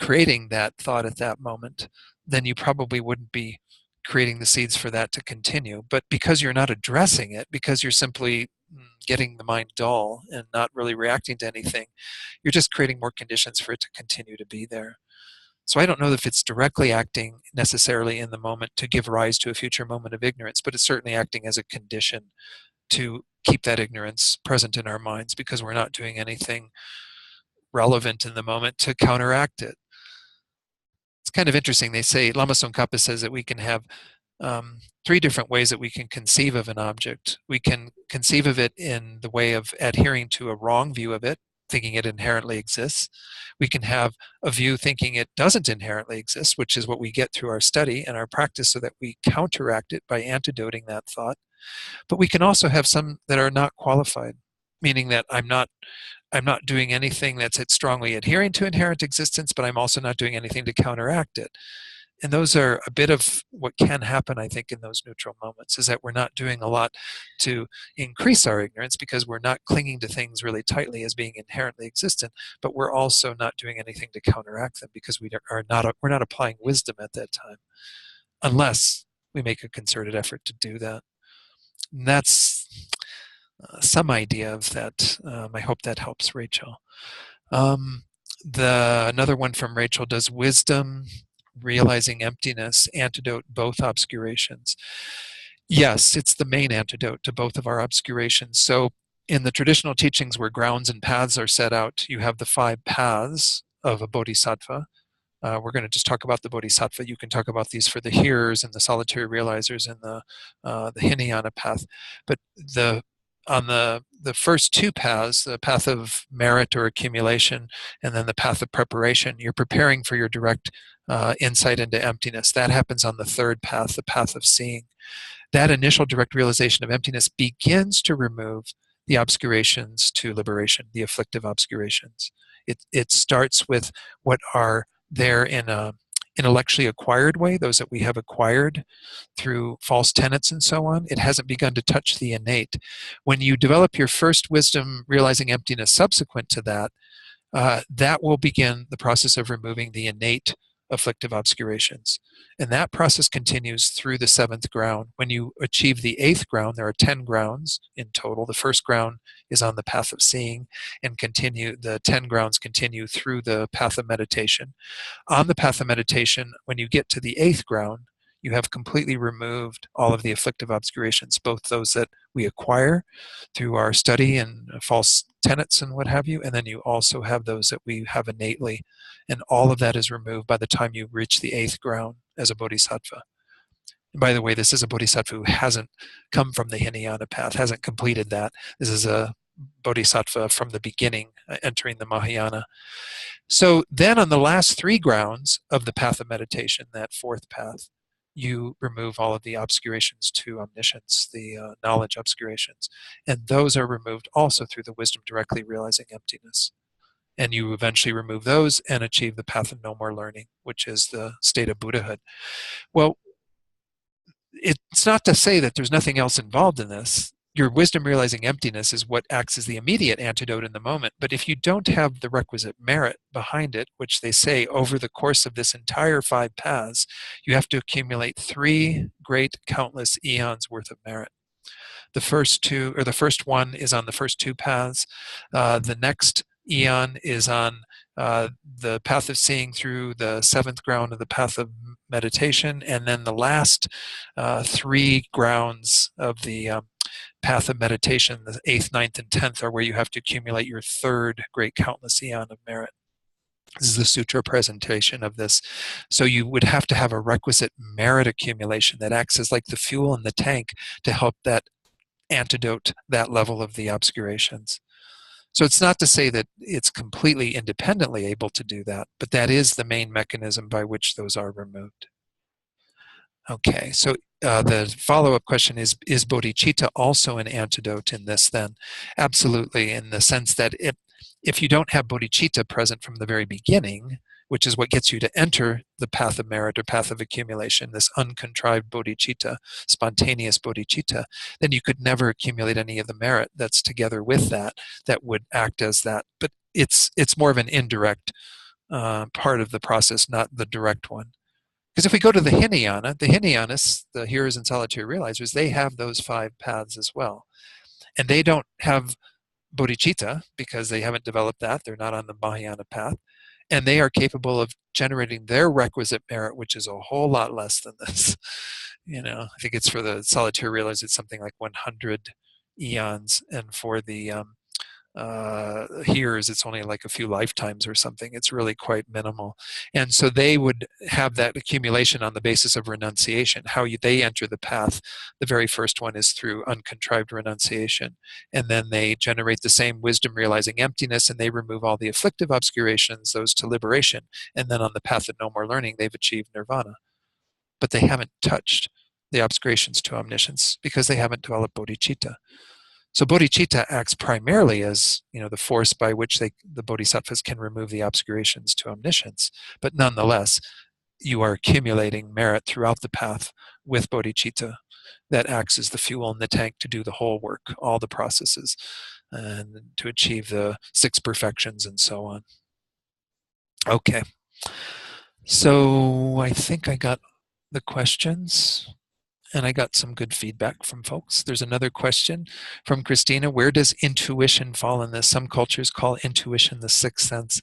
creating that thought at that moment, then you probably wouldn't be creating the seeds for that to continue. But because you're not addressing it, because you're simply getting the mind dull and not really reacting to anything, you're just creating more conditions for it to continue to be there. So I don't know if it's directly acting necessarily in the moment to give rise to a future moment of ignorance, but it's certainly acting as a condition to keep that ignorance present in our minds, because we're not doing anything relevant in the moment to counteract it. It's kind of interesting. They say, Lama Tsongkhapa says that we can have three different ways that we can conceive of an object. We can conceive of it in the way of adhering to a wrong view of it, thinking it inherently exists. We can have a view thinking it doesn't inherently exist, which is what we get through our study and our practice, so that we counteract it by antidoting that thought. But we can also have some that are not qualified, meaning that I'm not doing anything that's strongly adhering to inherent existence, but I'm also not doing anything to counteract it. And those are a bit of what can happen, I think, in those neutral moments, is that we're not doing a lot to increase our ignorance, because we're not clinging to things really tightly as being inherently existent, but we're also not doing anything to counteract them, because we're not applying wisdom at that time, unless we make a concerted effort to do that. And that's some idea of that. I hope that helps, Rachel. Another one from Rachel: does wisdom, realizing emptiness, antidote both obscurations? Yes, it's the main antidote to both of our obscurations. So in the traditional teachings where grounds and paths are set out, you have the 5 paths of a bodhisattva. We're going to just talk about the bodhisattva. You can talk about these for the hearers and the solitary realizers and the Hinayana path. But on the first 2 paths, the path of merit or accumulation, and then the path of preparation, you're preparing for your direct insight into emptiness. That happens on the 3rd path, the path of seeing. That initial direct realization of emptiness begins to remove the obscurations to liberation, the afflictive obscurations. It starts with what are there in a intellectually acquired way, those that we have acquired through false tenets and so on. It hasn't begun to touch the innate. When you develop your first wisdom realizing emptiness subsequent to that, that will begin the process of removing the innate afflictive obscurations. And that process continues through the 7th ground. When you achieve the 8th ground, there are 10 grounds in total. The first ground is on the path of seeing, and the 10 grounds continue through the path of meditation. On the path of meditation, when you get to the 8th ground, you have completely removed all of the afflictive obscurations, both those that we acquire through our study and false tenets and what have you, and then you also have those that we have innately. And all of that is removed by the time you reach the 8th ground as a bodhisattva. And by the way, this is a bodhisattva who hasn't come from the Hinayana path, hasn't completed that. This is a bodhisattva from the beginning, entering the Mahayana. So then on the last 3 grounds of the path of meditation, that 4th path, you remove all of the obscurations to omniscience, the knowledge obscurations. And those are removed also through the wisdom directly realizing emptiness. And you eventually remove those and achieve the path of no more learning, which is the state of Buddhahood. Well, it's not to say that there's nothing else involved in this. Your wisdom realizing emptiness is what acts as the immediate antidote in the moment. But if you don't have the requisite merit behind it, which they say over the course of this entire 5 paths, you have to accumulate 3 great countless eons worth of merit. The first one is on the first 2 paths. The next eon is on the path of seeing through the 7th ground of the path of meditation. And then the last 3 grounds of the path of meditation, the 8th, 9th, and 10th, are where you have to accumulate your 3rd great countless eon of merit. This is the sutra presentation of this. So you would have to have a requisite merit accumulation that acts as like the fuel in the tank to help that antidote that level of the obscurations. So it's not to say that it's completely independently able to do that, but that is the main mechanism by which those are removed. Okay, so the follow-up question is bodhicitta also an antidote in this then? Absolutely, in the sense that if you don't have bodhicitta present from the very beginning, which is what gets you to enter the path of merit or path of accumulation, this uncontrived bodhicitta, spontaneous bodhicitta, then you could never accumulate any of the merit that's together with that would act as that. But it's more of an indirect part of the process, not the direct one. Because if we go to the Hinayanists, the hearers and solitary realizers, they have those 5 paths as well. And they don't have bodhicitta because they haven't developed that. They're not on the Mahayana path. And they are capable of generating their requisite merit, which is a whole lot less than this. I think it's for the solitary realizers, it's something like 100 eons. And for the hearers, it's only like a few lifetimes or something. It's really quite minimal. And so they would have that accumulation on the basis of renunciation. How they enter the path, the very first one is through uncontrived renunciation. And then they generate the same wisdom realizing emptiness, and they remove all the afflictive obscurations, those to liberation. And then on the path of no more learning, they've achieved nirvana. But they haven't touched the obscurations to omniscience because they haven't developed bodhicitta. So bodhicitta acts primarily as the force by which the bodhisattvas can remove the obscurations to omniscience. But nonetheless, you are accumulating merit throughout the path with bodhicitta that acts as the fuel in the tank to do the whole work, all the processes, and to achieve the 6 perfections and so on. Okay. So I think I got the questions. And I got some good feedback from folks. There's another question from Christina. Where does intuition fall in this? Some cultures call intuition the 6th sense.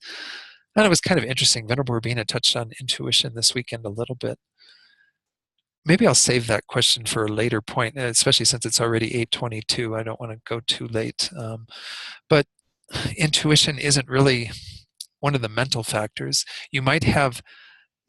And it was kind of interesting. Venerable Rabina touched on intuition this weekend a little bit. Maybe I'll save that question for a later point, especially since it's already 8:22. I don't want to go too late. But intuition isn't really one of the mental factors. You might have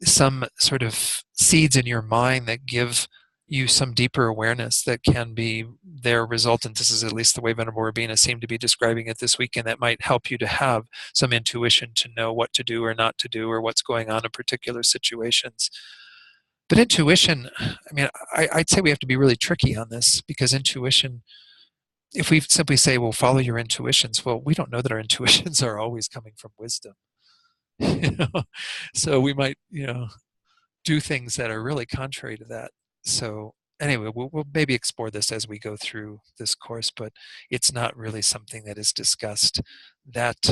some sort of seeds in your mind that give you some deeper awareness that can be their resultant. This is at least the way Venerable Rabina seemed to be describing it this weekend, that might help you to have some intuition to know what to do or not to do or what's going on in particular situations. But intuition, I'd say we have to be really tricky on this, because intuition, if we simply say, well, follow your intuitions, well, we don't know that our intuitions are always coming from wisdom. So we might, do things that are really contrary to that. So anyway, we'll maybe explore this as we go through this course, but it's not really something that is discussed that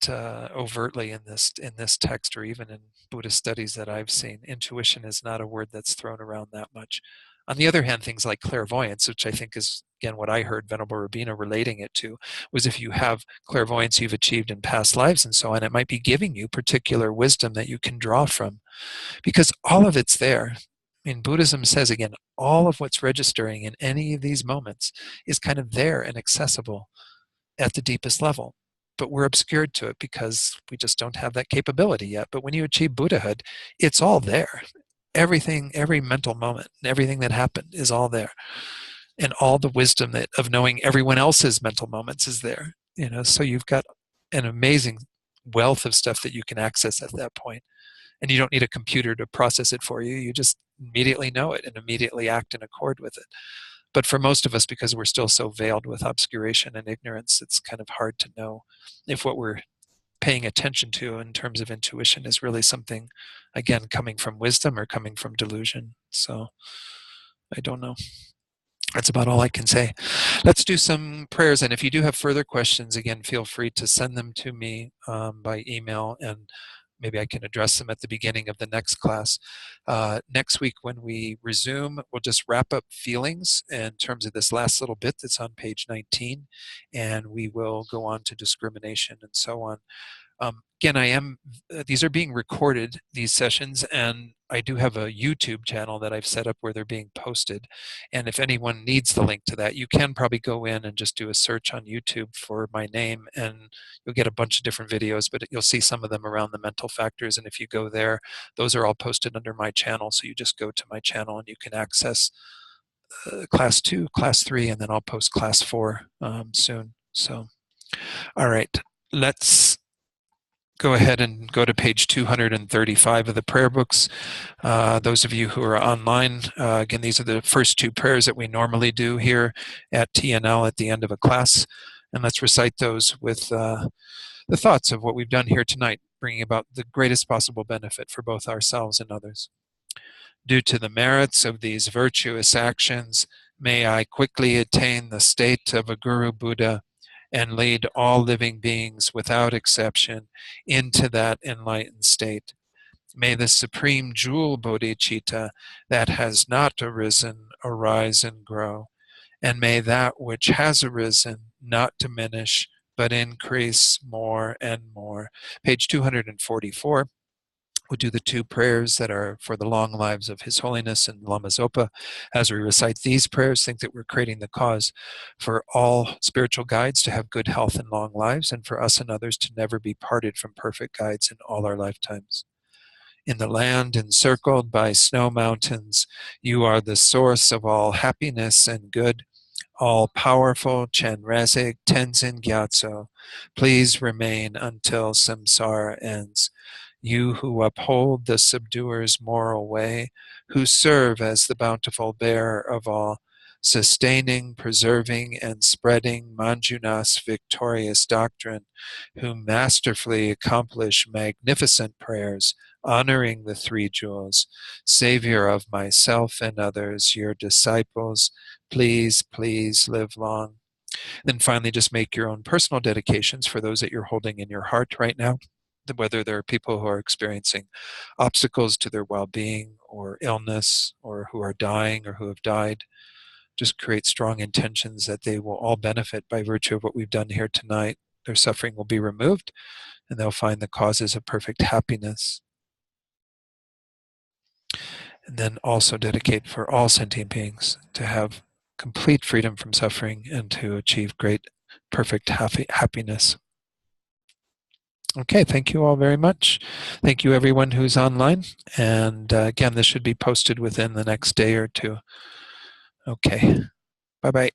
overtly in this text, or even in Buddhist studies that I've seen. Intuition is not a word that's thrown around that much. On the other hand, things like clairvoyance, which I think is, again, what I heard Venerable Rabino relating it to, was if you have clairvoyance you've achieved in past lives and so on, it might be giving you particular wisdom that you can draw from, because all of it's there. I mean, Buddhism says, again, all of what's registering in any of these moments is kind of there and accessible at the deepest level. But we're obscured to it because we just don't have that capability yet. But when you achieve Buddhahood, it's all there. Everything, every mental moment, everything that happened is all there. And all the wisdom of knowing everyone else's mental moments is there. So you've got an amazing wealth of stuff that you can access at that point. And you don't need a computer to process it for you. You just immediately know it and immediately act in accord with it. But for most of us, because we're still so veiled with obscuration and ignorance, it's kind of hard to know if what we're paying attention to in terms of intuition is really something, again, coming from wisdom or coming from delusion. So I don't know. That's about all I can say. Let's do some prayers. And if you do have further questions, again, feel free to send them to me by email, and maybe I can address them at the beginning of the next class. Next week when we resume, we'll just wrap up feelings in terms of this last little bit that's on page 19, and we will go on to discrimination and so on. Again, these are being recorded, these sessions, and I do have a YouTube channel that I've set up where they're being posted. And if anyone needs the link to that, you can probably go in and just do a search on YouTube for my name, and you'll get a bunch of different videos, but you'll see some of them around the mental factors. And if you go there, those are all posted under my channel. So you just go to my channel and you can access class 2, class 3, and then I'll post class 4 soon. So, all right, let's go ahead and go to page 235 of the prayer books. Those of you who are online, again, these are the first 2 prayers that we normally do here at TNL at the end of a class. And let's recite those with the thoughts of what we've done here tonight, bringing about the greatest possible benefit for both ourselves and others. Due to the merits of these virtuous actions, may I quickly attain the state of a Guru Buddha and lead all living beings without exception into that enlightened state. May the supreme jewel bodhicitta that has not arisen arise and grow, and may that which has arisen not diminish but increase more and more. Page 244. We'll do the 2 prayers that are for the long lives of His Holiness and Lama Zopa. As we recite these prayers, think that we're creating the cause for all spiritual guides to have good health and long lives, and for us and others to never be parted from perfect guides in all our lifetimes. In the land encircled by snow mountains, you are the source of all happiness and good. All-powerful Chenrezig Tenzin Gyatso, please remain until samsara ends. You who uphold the subduer's moral way, who serve as the bountiful bearer of all, sustaining, preserving, and spreading Manjunath's victorious doctrine, who masterfully accomplish magnificent prayers, honoring the 3 jewels, Savior of myself and others, your disciples, please, please live long. Then finally, just make your own personal dedications for those that you're holding in your heart right now, whether there are people who are experiencing obstacles to their well-being or illness, or who are dying or who have died. Just create strong intentions that they will all benefit by virtue of what we've done here tonight. Their suffering will be removed, and they'll find the causes of perfect happiness. And then also dedicate for all sentient beings to have complete freedom from suffering and to achieve great, perfect happiness. Okay, thank you all very much. Thank you everyone who's online. And again, this should be posted within the next day or 2. Okay, bye-bye.